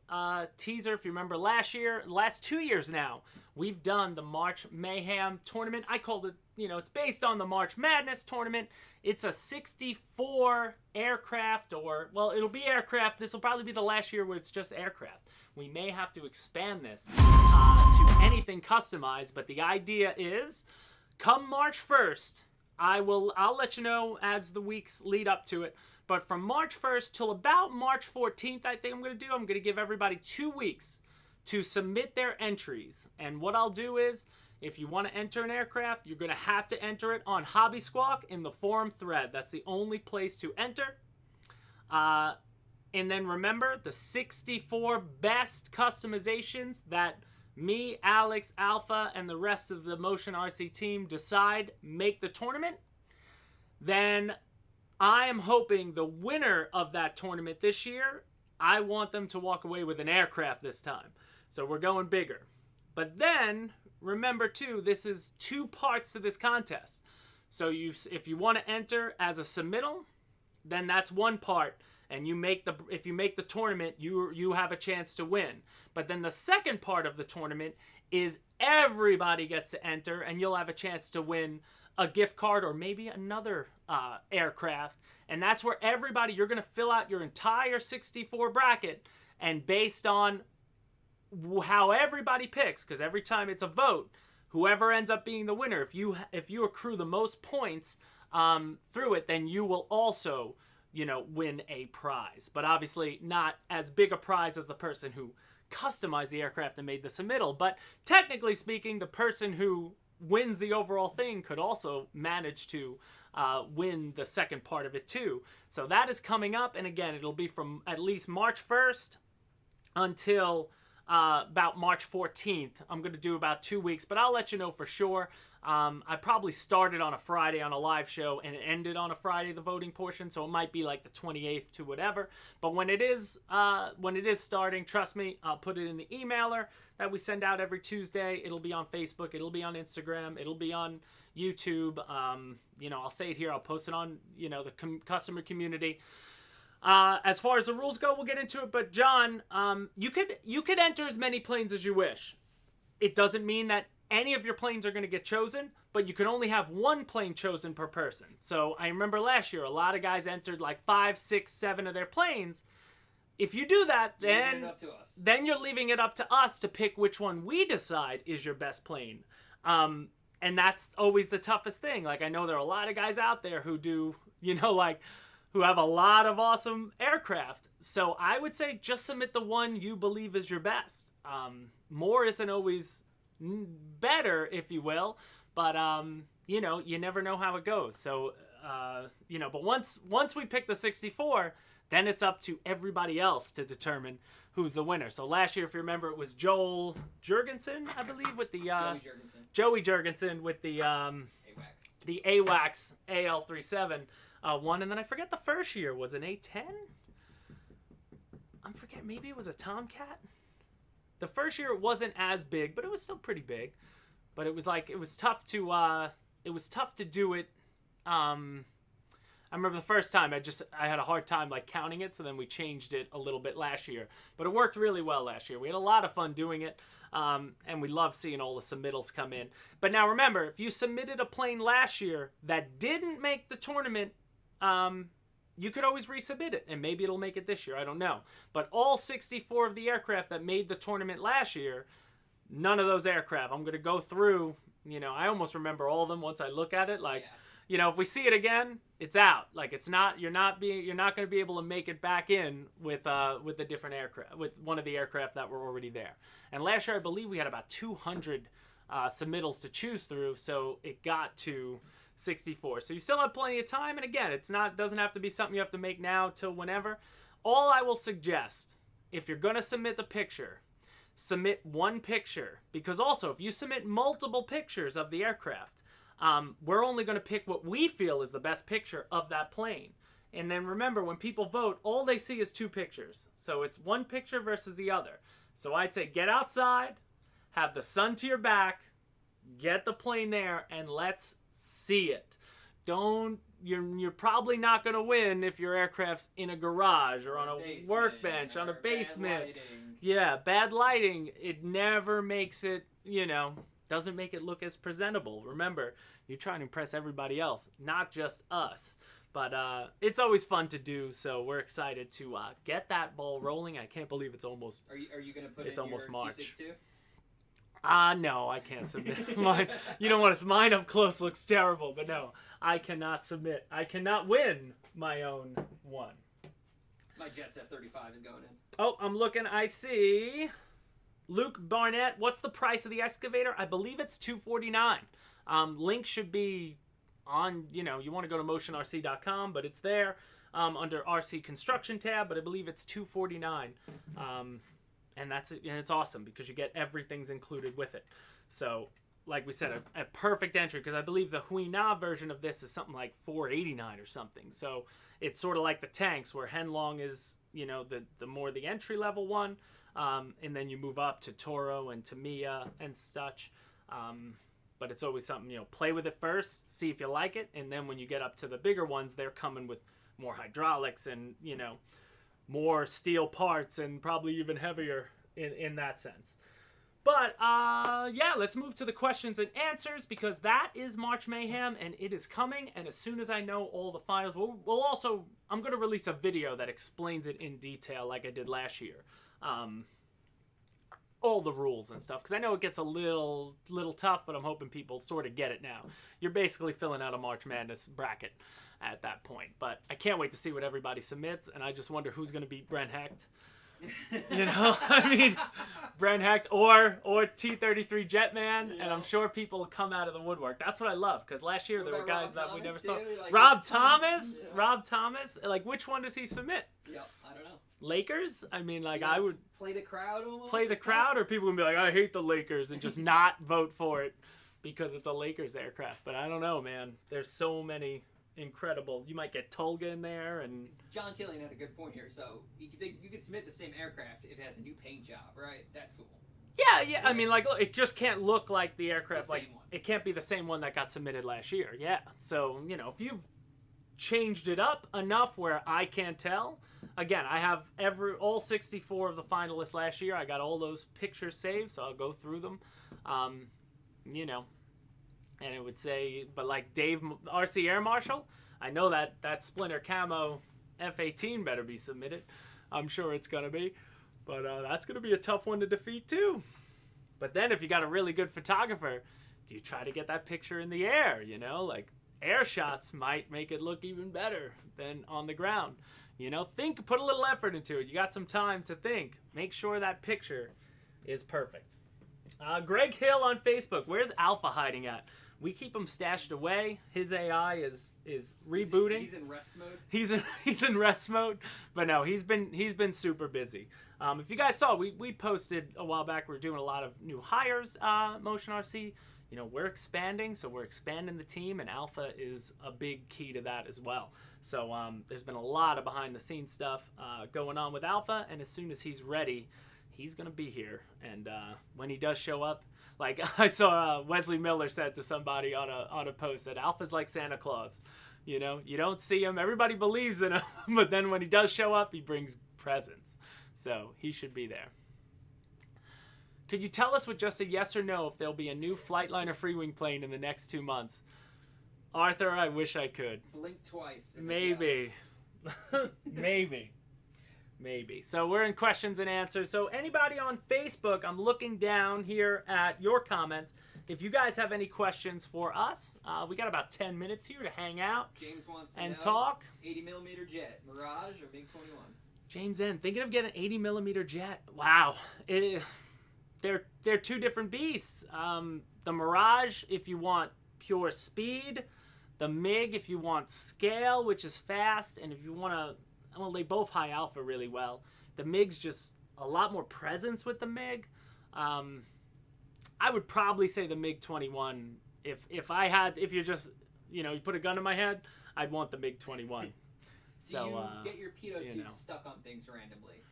B: teaser. If you remember last 2 years now, we've done the March Mayhem tournament. I called it, you know, it's based on the March Madness tournament. It's a 64 aircraft, or, well, it'll be aircraft. This will probably be the last year where it's just aircraft. We may have to expand this to anything customized, but the idea is, come March 1st, I'll let you know as the weeks lead up to it. But from March 1st till about March 14th, I think I'm going to give everybody 2 weeks to submit their entries. And what I'll do is, if you want to enter an aircraft, you're going to have to enter it on Hobby Squawk in the forum thread. That's the only place to enter. And then remember, the 64 best customizations that me, Alex, Alpha, and the rest of the Motion RC team decide make the tournament. Then I am hoping the winner of that tournament this year, I want them to walk away with an aircraft this time. So we're going bigger. But then, remember too, this is 2 parts to this contest. So if you want to enter as a submittal, then that's one part. And if you make the tournament, you have a chance to win. But then the second part of the tournament is everybody gets to enter, and you'll have a chance to win a gift card or maybe another aircraft. And that's where you're going to fill out your entire 64 bracket, and based on how everybody picks, because every time it's a vote, whoever ends up being the winner, if you accrue the most points through it, then you will also, win a prize. But obviously not as big a prize as the person who customized the aircraft and made the submittal. But technically speaking, the person who wins the overall thing could also manage to win the second part of it too. So that is coming up, and again, it'll be from at least March 1st until about March 14th. I'm going to do about 2 weeks, but I'll let you know for sure. I probably started on a Friday on a live show and ended on a Friday, the voting portion, so it might be like the 28th to whatever. But when it is starting, trust me, I'll put it in the emailer that we send out every Tuesday. It'll be on Facebook, it'll be on Instagram, it'll be on YouTube. I'll say it here, I'll post it on the customer community. As far as the rules go, we'll get into it. But John, you could enter as many planes as you wish. It doesn't mean that any of your planes are going to get chosen, but you can only have 1 plane chosen per person. So I remember last year, a lot of guys entered like 5, 6, 7 of their planes. If you do that, then you're leaving it up to us to pick which one we decide is your best plane. And that's always the toughest thing. Like, I know there are a lot of guys out there who do, who have a lot of awesome aircraft. So I would say just submit the one you believe is your best. More isn't always better, if you will, but you never know how it goes. So but once we pick the 64, then it's up to everybody else to determine who's the winner. So last year, if you remember, it was Joel Jurgensen, I believe, with the Joey Jurgensen with the AWACS AL37 one, and then I forget the first year was an A10. I forget, maybe it was a Tomcat. The first year it wasn't as big, but it was still pretty big. But it was tough to do it. I remember the first time I had a hard time counting it, so then we changed it a little bit last year. But it worked really well last year. We had a lot of fun doing it, and we love seeing all the submittals come in. But now remember, if you submitted a plane last year that didn't make the tournament, you could always resubmit it, and maybe it'll make it this year. I don't know. But all 64 of the aircraft that made the tournament last year, none of those aircraft. I'm going to go through, I almost remember all of them once I look at it. If we see it again, it's out. You're not going to be able to make it back in with a different aircraft, with one of the aircraft that were already there. And last year, I believe we had about 200 submittals to choose through, so it got to 64. So you still have plenty of time, and again, doesn't have to be something you have to make now till whenever. All I will suggest, if you're going to submit the picture, submit 1 picture, because also if you submit multiple pictures of the aircraft, we're only going to pick what we feel is the best picture of that plane. And then remember, when people vote, all they see is 2 pictures. So it's 1 picture versus the other. So I'd say get outside, have the sun to your back, get the plane there, and let's see it. You're probably not going to win if your aircraft's in a garage or on a workbench, on a basement. Bad lighting. It never makes it, doesn't make it look as presentable. Remember, you're trying to impress everybody else, not just us. But it's always fun to do, so we're excited to get that ball rolling. I can't believe it's almost.
E: Are you going to put
B: it's
E: in
B: almost
E: your
B: March.
E: T62?
B: No, I can't submit. Mine, you know what? Mine up close looks terrible, but no, I cannot submit. I cannot win my own one.
E: My Jets F-35 is going in.
B: Oh, I'm looking. I see. Luke Barnett, what's the price of the excavator? I believe it's $249. Link should be on, you want to go to motionrc.com, but it's there under RC Construction tab, but I believe it's $249. And it's awesome because you get everything's included with it. So, like we said, a perfect entry because I believe the Huina version of this is something like $489 or something. So, it's sort of like the tanks where Henlong is, the more the entry level one. And then you move up to Toro and Tamiya and such. But it's always something, play with it first, see if you like it. And then when you get up to the bigger ones, they're coming with more hydraulics and, more steel parts and probably even heavier in that sense. But, yeah, let's move to the questions and answers because that is March Mayhem and it is coming. And as soon as I know all the finals, I'm going to release a video that explains it in detail like I did last year. All the rules and stuff because I know it gets a little tough, but I'm hoping people sort of get it now. You're basically filling out a March Madness bracket at that point, but I can't wait to see what everybody submits, and I just wonder who's going to beat Brent Hecht. I mean, Brent Hecht or T-33 Jetman, and I'm sure people will come out of the woodwork. That's what I love because last year there were guys that we never saw.
E: Like
B: Rob Thomas, yeah. Rob Thomas, like which one does he submit?
E: Yeah, I don't know.
B: Lakers? I mean, like I would
E: play the crowd almost.
B: Play the crowd, or people would be like, I hate the Lakers and just not vote for it because it's a Lakers aircraft. But I don't know, man. There's so many incredible. You might get Tolga in there, and
E: John Killian had a good point here. So you could submit the same aircraft if it has a new paint job, right? That's cool.
B: Yeah. Right. I mean, like, look, it just can't look like the aircraft.
E: One.
B: It can't be the same one that got submitted last year. Yeah. So if you've changed it up enough where I can't tell. Again, I have all 64 of the finalists last year. I got all those pictures saved, so I'll go through them. And it would say, but like Dave RC Air Marshal, I know that Splinter Camo F-18 better be submitted. I'm sure it's gonna be, but that's gonna be a tough one to defeat too. But then if you got a really good photographer, do you try to get that picture in the air? Like air shots might make it look even better than on the ground. Put a little effort into it. You got some time to think. Make sure that picture is perfect. Greg Hill on Facebook. Where's Alpha hiding at? We keep him stashed away. His AI is rebooting.
E: He's in rest mode.
B: He's in rest mode. But no, he's been super busy. If you guys saw, we posted a while back. We're doing a lot of new hires. Motion RC. We're expanding, so we're expanding the team, and Alpha is a big key to that as well. So there's been a lot of behind-the-scenes stuff going on with Alpha, and as soon as he's ready, he's going to be here. And when he does show up, like I saw Wesley Miller said to somebody on a post that Alpha's like Santa Claus. You don't see him. Everybody believes in him, but then when he does show up, he brings presents. So he should be there. Could you tell us with just a yes or no if there'll be a new Flightliner Freewing plane in the next 2 months? Arthur, I wish I could.
E: Blink twice.
B: Maybe. Maybe. So we're in questions and answers. So anybody on Facebook, I'm looking down here at your comments. If you guys have any questions for us, we got about 10 minutes here to hang out.
E: James wants to
B: and
E: know,
B: talk.
E: 80mm jet, Mirage or MiG-21?
B: James N, thinking of getting an 80mm jet. Wow. They're two different beasts. The Mirage, if you want pure speed. The MiG, if you want scale, which is fast. And if you want to... Well, they both high alpha really well. The MiG's just a lot more presence with the MiG. I would probably say the MiG-21. If you're just, you put a gun to my head, I'd want the MiG-21.
E: Do you get your pitot tube stuck on things randomly?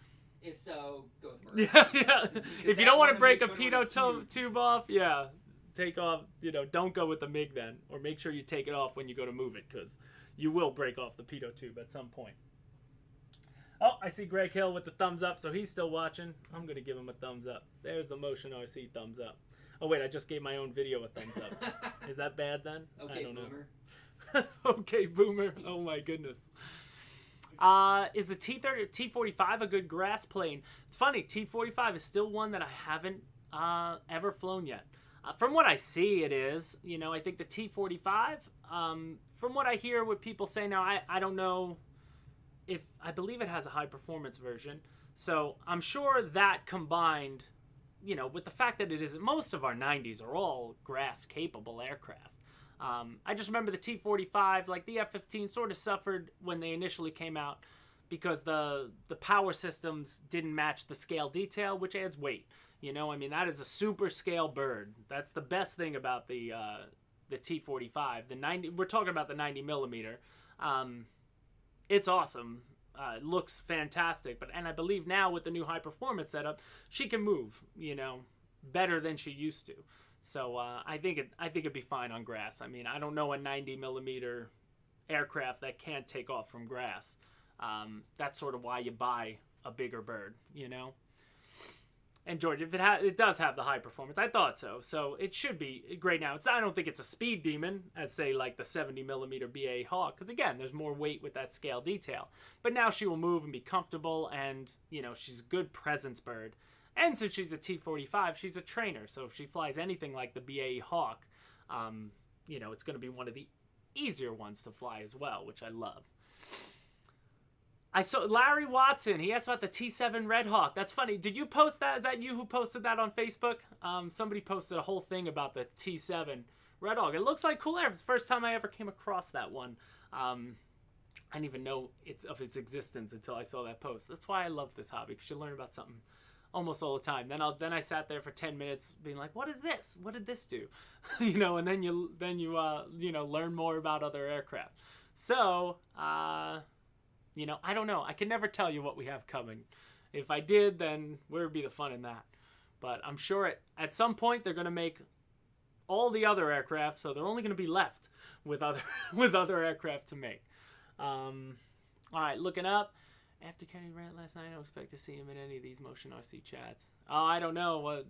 E: If so, go with Mirage.
B: Yeah. If you don't want to break a pitot tube off, take off, don't go with the MiG then. Or make sure you take it off when you go to move it, because you will break off the pitot tube at some point. Oh, I see Greg Hill with the thumbs up, so he's still watching. I'm going to give him a thumbs up. There's the Motion RC thumbs up. Oh, wait, I just gave my own video a thumbs up. Is that bad then?
E: Okay,
B: I don't
E: boomer.
B: know. Okay, boomer. Oh, my goodness. Is the T-45 a good grass plane? It's funny, T-45 is still one that I haven't ever flown yet. From what I see, it is. You know, I think the T-45, from what I hear what people say now, I don't know if, I believe it has a high performance version. So I'm sure that combined, you know, with the fact that it isn't, most of our 90s are all grass capable aircraft. I just remember the T-45, like the F-15 sort of suffered when they initially came out because the power systems didn't match the scale detail, which adds weight. You know, I mean, that is a super scale bird. That's the best thing about the T-45. The 90, we're talking about the 90 millimeter. It's awesome. It looks fantastic. And I believe now with the new high performance setup, she can move, you know, better than she used to. So I think it'd be fine on grass. I mean, I don't know a 90 millimeter aircraft that can't take off from grass. That's sort of why you buy a bigger bird, you know. And George, if it does have the high performance, I thought so. So it should be great now. I don't think it's a speed demon as say like the 70 millimeter BA Hawk, because again, there's more weight with that scale detail. But now she will move and be comfortable, and you know she's a good presence bird. And since she's a T-45, she's a trainer. So if she flies anything like the BA Hawk, you know it's going to be one of the easier ones to fly as well, which I love. I saw Larry Watson. He asked about the T7 Red Hawk. That's funny. Did you post that? Is that you who posted that on Facebook? Somebody posted a whole thing about the T7 Red Hawk. It looks like cool air. It's the first time I ever came across that one. I didn't even know of its existence until I saw that post. That's why I love this hobby, because you learn about something almost all the time. Then I sat there for 10 minutes being like, what is this? What did this do? You know, and then you learn more about other aircraft. So, you know, I don't know. I can never tell you what we have coming. If I did, then where would be the fun in that? But I'm sure at some point they're going to make all the other aircraft, so they're only going to be left with other aircraft to make. All right, looking up. After Kenny rant last night, I don't expect to see him in any of these Motion RC chats. Oh, I don't know.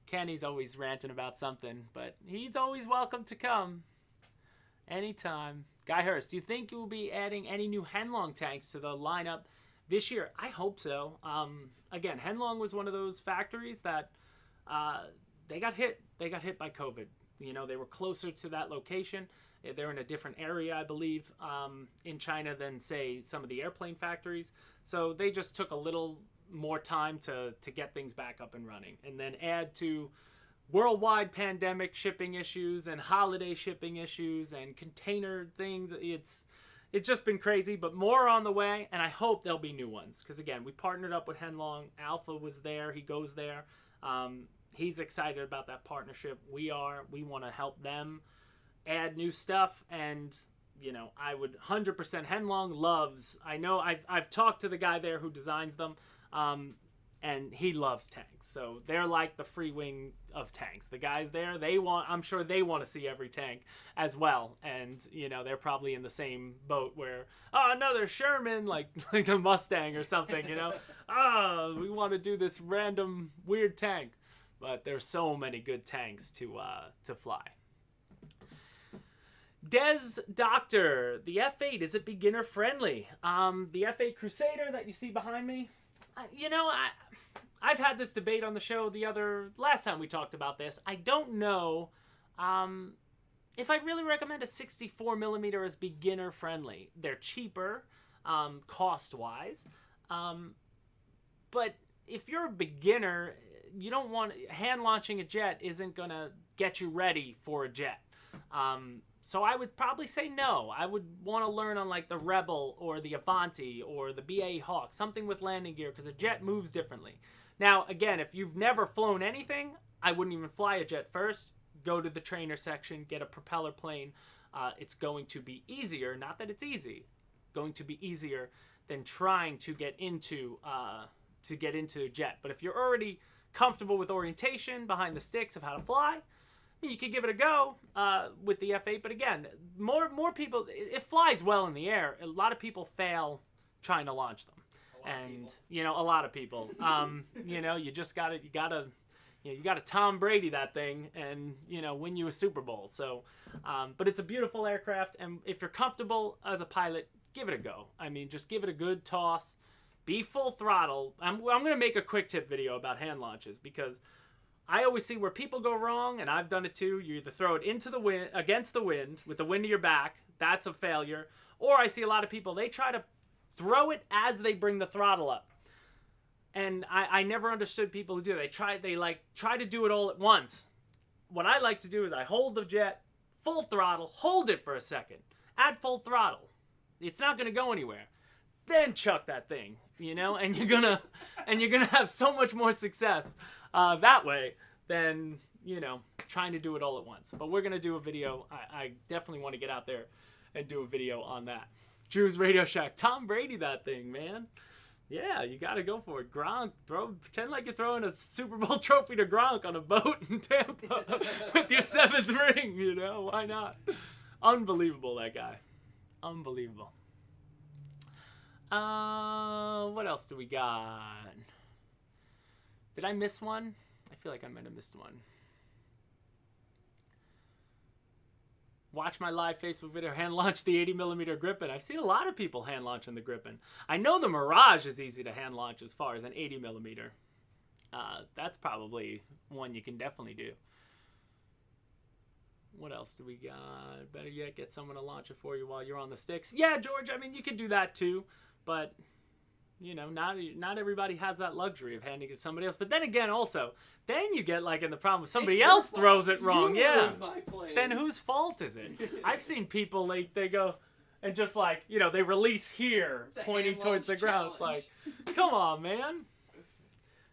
B: Kenny's always ranting about something, but he's always welcome to come anytime. Guy Hurst, do you think you will be adding any new Henlong tanks to the lineup this year? I hope so. Again, Henlong was one of those factories that they got hit. They got hit by COVID. You know, they were closer to that location. They're in a different area, I believe, in China than, say, some of the airplane factories. So they just took a little more time to get things back up and running. And then add to worldwide pandemic shipping issues and holiday shipping issues and container things. It's just been crazy, but more on the way, and I hope there'll be new ones. Because, again, we partnered up with Henlong. Alpha was there. He goes there. He's excited about that partnership. We want to help them add new stuff, and you know, I would 100%. Henlong loves, I know I've talked to the guy there who designs them, and he loves tanks. So they're like the Freewing of tanks. The guys there, I'm sure they want to see every tank as well, and you know, they're probably in the same boat where, oh, another Sherman, like a Mustang or something, you know. We want to do this random weird tank. But there's so many good tanks to fly. Des Doctor, the F8, is it beginner friendly? The F8 Crusader that you see behind me, you know, I've had this debate on the show last time we talked about this. I don't know if I'd really recommend a 64 millimeter as beginner friendly. They're cheaper, cost wise, but if you're a beginner, you don't want, hand launching a jet isn't gonna get you ready for a jet. So I would probably say no. I would want to learn on like the Rebel or the Avanti or the BA Hawk, something with landing gear, because a jet moves differently. Now, again, if you've never flown anything, I wouldn't even fly a jet first. Go to the trainer section, get a propeller plane. It's going to be easier, not that it's easy, going to be easier than trying to get into a jet. But if you're already comfortable with orientation behind the sticks of how to fly, you could give it a go with the F8. But again, more people, it flies well in the air. A lot of people fail trying to launch them, you know, a lot of people. You know, you gotta Tom Brady that thing and, you know, win you a Super Bowl. So, but it's a beautiful aircraft, and if you're comfortable as a pilot, give it a go. I mean, just give it a good toss. Be full throttle. I'm going to make a quick tip video about hand launches, because I always see where people go wrong, and I've done it too. You either throw it into the wind, against the wind, with the wind to your back. That's a failure. Or I see a lot of people, they try to throw it as they bring the throttle up. And I never understood people who do that. They try to do it all at once. What I like to do is I hold the jet, full throttle, hold it for a second, add full throttle. It's not going to go anywhere. Then chuck that thing, you know, and you're gonna have so much more success that way than, you know, trying to do it all at once. But we're gonna do a video. I definitely want to get out there and do a video on that. Drew's Radio Shack, Tom Brady, that thing, man. Yeah, you gotta go for it. Gronk, pretend like you're throwing a Super Bowl trophy to Gronk on a boat in Tampa with your 7th ring, you know, why not? Unbelievable, that guy. Unbelievable. What else do we got? Did I miss one? I feel like I might have missed one. Watch my live Facebook video, hand launch the 80mm Gripen. I've seen a lot of people hand launching the Gripen. I know the Mirage is easy to hand launch as far as an 80mm. That's probably one you can definitely do. What else do we got? Better yet, get someone to launch it for you while you're on the sticks. Yeah, George, I mean, you can do that too. But, you know, not everybody has that luxury of handing it to somebody else. But then again, also, then you get, like, in the problem with somebody else throws it wrong. Yeah. Then whose fault is it? I've seen people, like, they go and just, like, you know, they release here, pointing towards the ground. It's like, come on, man.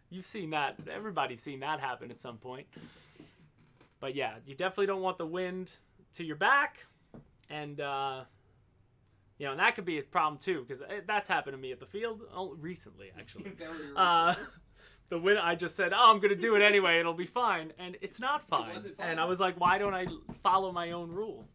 B: You've seen that. Everybody's seen that happen at some point. But, yeah, you definitely don't want the wind to your back. And, you know, and that could be a problem too, because that's happened to me at the field recently, actually. The wind, I just said, oh, I'm going to do it anyway. It'll be fine. And it's not fine. And I was like, why don't I follow my own rules?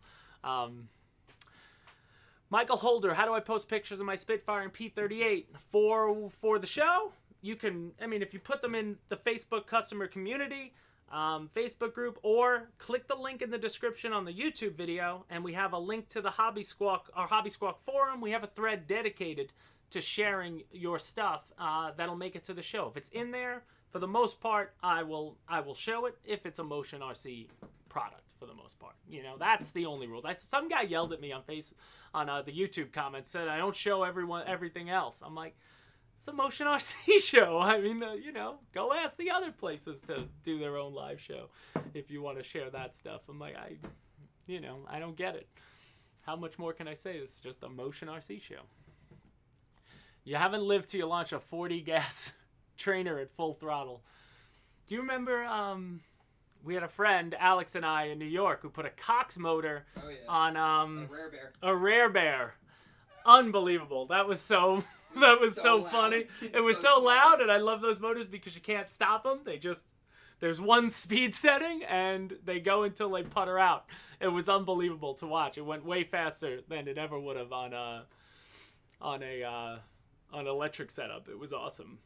B: Michael Holder, how do I post pictures of my Spitfire and P-38 for the show? You can, I mean, if you put them in the Facebook customer community, Facebook group, or click the link in the description on the YouTube video, and we have a link to the Hobby Squawk, our Hobby Squawk forum. We have a thread dedicated to sharing your stuff that'll make it to the show. If it's in there, for the most part, I will show it if it's a Motion RC product, for the most part. You know, that's the only rule. Some guy yelled at me on the YouTube comments, said I don't show everything else. I'm like, it's a Motion RC show. I mean, you know, go ask the other places to do their own live show if you want to share that stuff. I'm like, you know, I don't get it. How much more can I say? It's just a Motion RC show. You haven't lived till you launch a 40 gas trainer at full throttle. Do you remember we had a friend, Alex and I, in New York, who put a Cox motor on a Rare Bear. Unbelievable. That was so funny. It was so loud, and I love those motors because you can't stop them. There's one speed setting, and they go until they putter out. It was unbelievable to watch. It went way faster than it ever would have on an electric setup. It was awesome.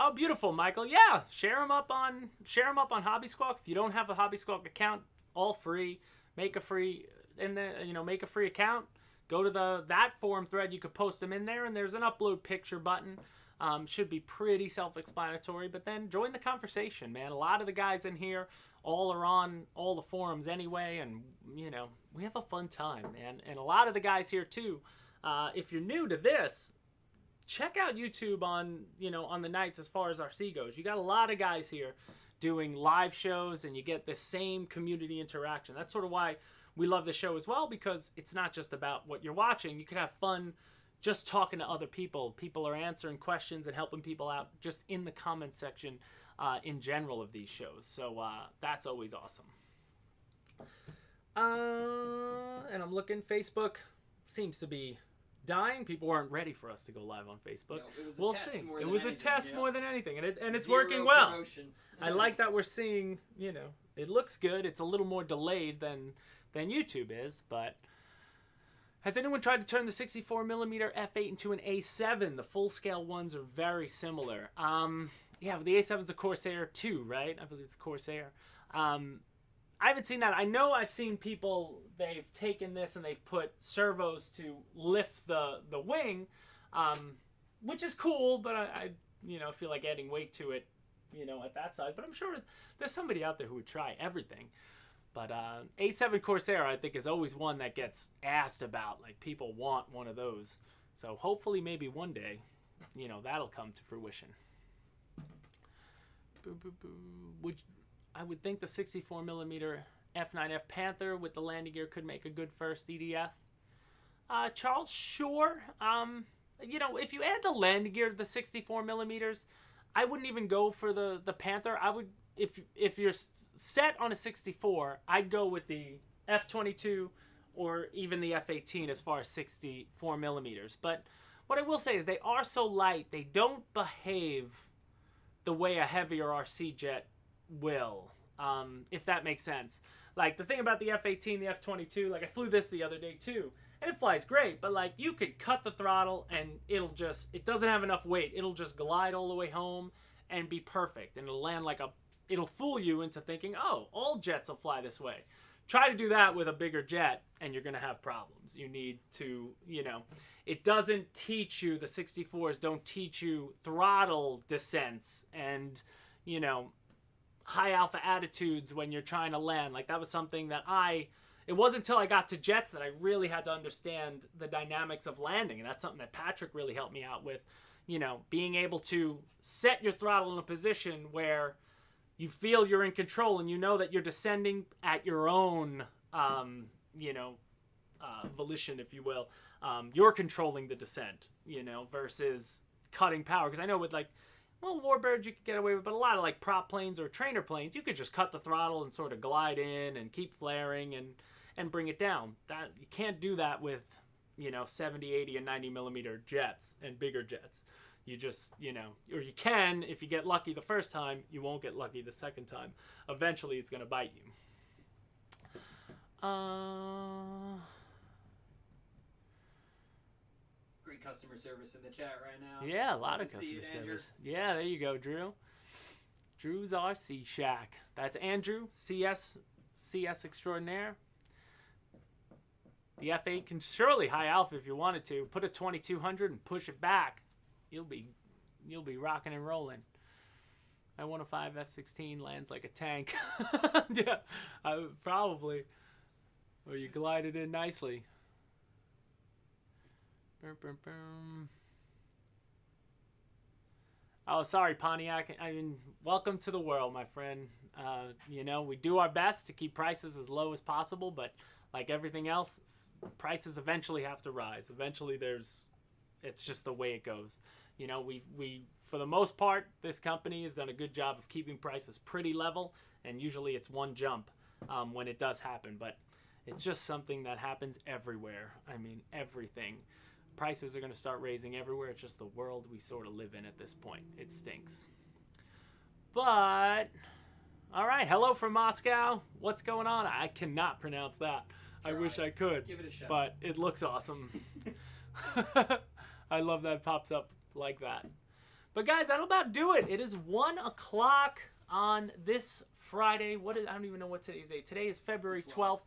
B: Oh, beautiful, Michael. Yeah, share them up on Hobby Squawk. If you don't have a Hobby Squawk account, all free. Make a free account. Go to that forum thread. You could post them in there, and there's an upload picture button. Should be pretty self-explanatory, but then join the conversation, man. A lot of the guys in here all are on all the forums anyway, and you know, we have a fun time, man. And a lot of the guys here too, if you're new to this, check out YouTube on the nights as far as RC goes. You got a lot of guys here doing live shows, and you get the same community interaction. That's sort of why we love the show as well, because it's not just about what you're watching. You can have fun just talking to other people. People are answering questions and helping people out just in the comment section in general of these shows. So that's always awesome. And I'm looking, Facebook seems to be dying. People weren't ready for us to go live on Facebook. No, we'll see. It was a test more than anything, and it's working well. Promotion. I like that we're seeing, it looks good. It's a little more delayed than YouTube is, but has anyone tried to turn the 64mm f8 into an A7? The full-scale ones are very similar. Yeah, the A7's a Corsair 2, right? I believe it's a Corsair. I haven't seen that. I know I've seen people, they've taken this and they've put servos to lift the wing. which is cool, but I feel like adding weight to it, at that size. But I'm sure there's somebody out there who would try everything. But A7 Corsair, I think, is always one that gets asked about. Like, people want one of those. So hopefully maybe one day, that'll come to fruition. I would think the 64mm F9F Panther with the landing gear could make a good first EDF. Charles, sure. If you add the landing gear to the 64mm, I wouldn't even go for the Panther. I would, if you're set on a 64, I'd go with the F22 or even the F18 as far as 64mm. But what I will say is they are so light, they don't behave the way a heavier RC jet will, if that makes sense. Like, the thing about the F18, the F22, like, I flew this the other day too, and it flies great, but like, you could cut the throttle and it doesn't have enough weight. It'll just glide all the way home and be perfect, and it'll land like it'll fool you into thinking, oh, all jets will fly this way. Try to do that with a bigger jet, and you're going to have problems. You need to, it doesn't teach you, the 64s don't teach you throttle descents and, high alpha attitudes when you're trying to land. Like, that was something that it wasn't until I got to jets that I really had to understand the dynamics of landing. And that's something that Patrick really helped me out with, being able to set your throttle in a position where you feel you're in control and that you're descending at your own, volition, if you will. You're controlling the descent, versus cutting power. Because I know with Warbirds you could get away with, but a lot of like prop planes or trainer planes, you could just cut the throttle and sort of glide in and keep flaring and bring it down. That you can't do that with 70, 80, and 90mm jets and bigger jets. You just, or you can, if you get lucky the first time, you won't get lucky the second time. Eventually it's going to bite you.
E: Great customer service in the chat right now.
B: Yeah, a lot of
E: See
B: customer
E: you, Andrew.
B: service. Yeah, there you go, Drew. Drew's RC Shack. That's Andrew, CS extraordinaire. The F8 can surely high alpha if you wanted to. Put a 2200 and push it back. You'll be rocking and rolling. My 105 F16 lands like a tank. Yeah, probably. Or you glide it in nicely. Oh, sorry, Pontiac. I mean, welcome to the world, my friend. We do our best to keep prices as low as possible, but like everything else, prices eventually have to rise. Eventually, it's just the way it goes. We for the most part, this company has done a good job of keeping prices pretty level, and usually it's one jump when it does happen, but it's just something that happens everywhere. I mean, everything. Prices are going to start raising everywhere. It's just the world we sort of live in at this point. It stinks. But, all right. Hello from Moscow. What's going on? I cannot pronounce that. I wish I could.
E: Give it a shot.
B: But it looks awesome. I love that it pops up like that. But guys, that'll about do it. It is 1 o'clock on this Friday. I don't even know what today's date. Today is February 12th.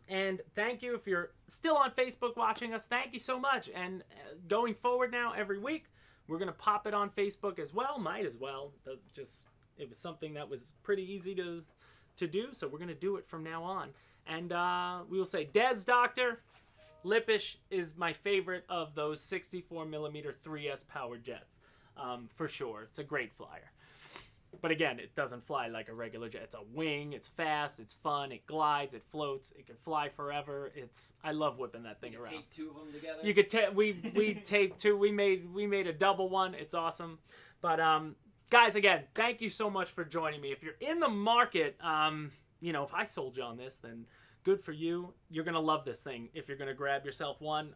B: And thank you if you're still on Facebook watching us. Thank you so much. And going forward now, every week, we're going to pop it on Facebook as well. Might as well. It was something that was pretty easy to do, so we're going to do it from now on. And we will say Des Doctor. Lippish is my favorite of those 64mm 3S powered jets. For sure. It's a great flyer. But again, it doesn't fly like a regular jet. It's a wing. It's fast. It's fun. It glides. It floats. It can fly forever. I love whipping that thing around.
E: Tape two of them together.
B: You could we taped two. We made a double one. It's awesome. But guys, again, thank you so much for joining me. If you're in the market, if I sold you on this, then good for you. You're gonna love this thing if you're gonna grab yourself one.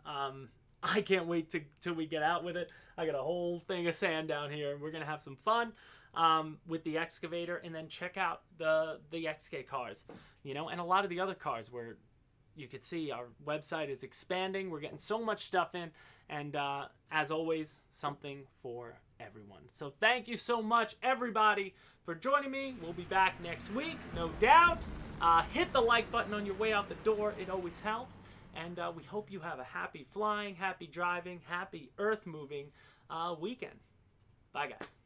B: I can't wait till we get out with it. I got a whole thing of sand down here. We're gonna have some fun. With the excavator, and then check out the XK cars, and a lot of the other cars where you could see our website is expanding. We're getting so much stuff in, and as always, something for everyone. So thank you so much, everybody, for joining me. We'll be back next week, no doubt. Hit the like button on your way out the door. It always helps. And we hope you have a happy flying, happy driving, happy earth moving weekend. Bye, guys.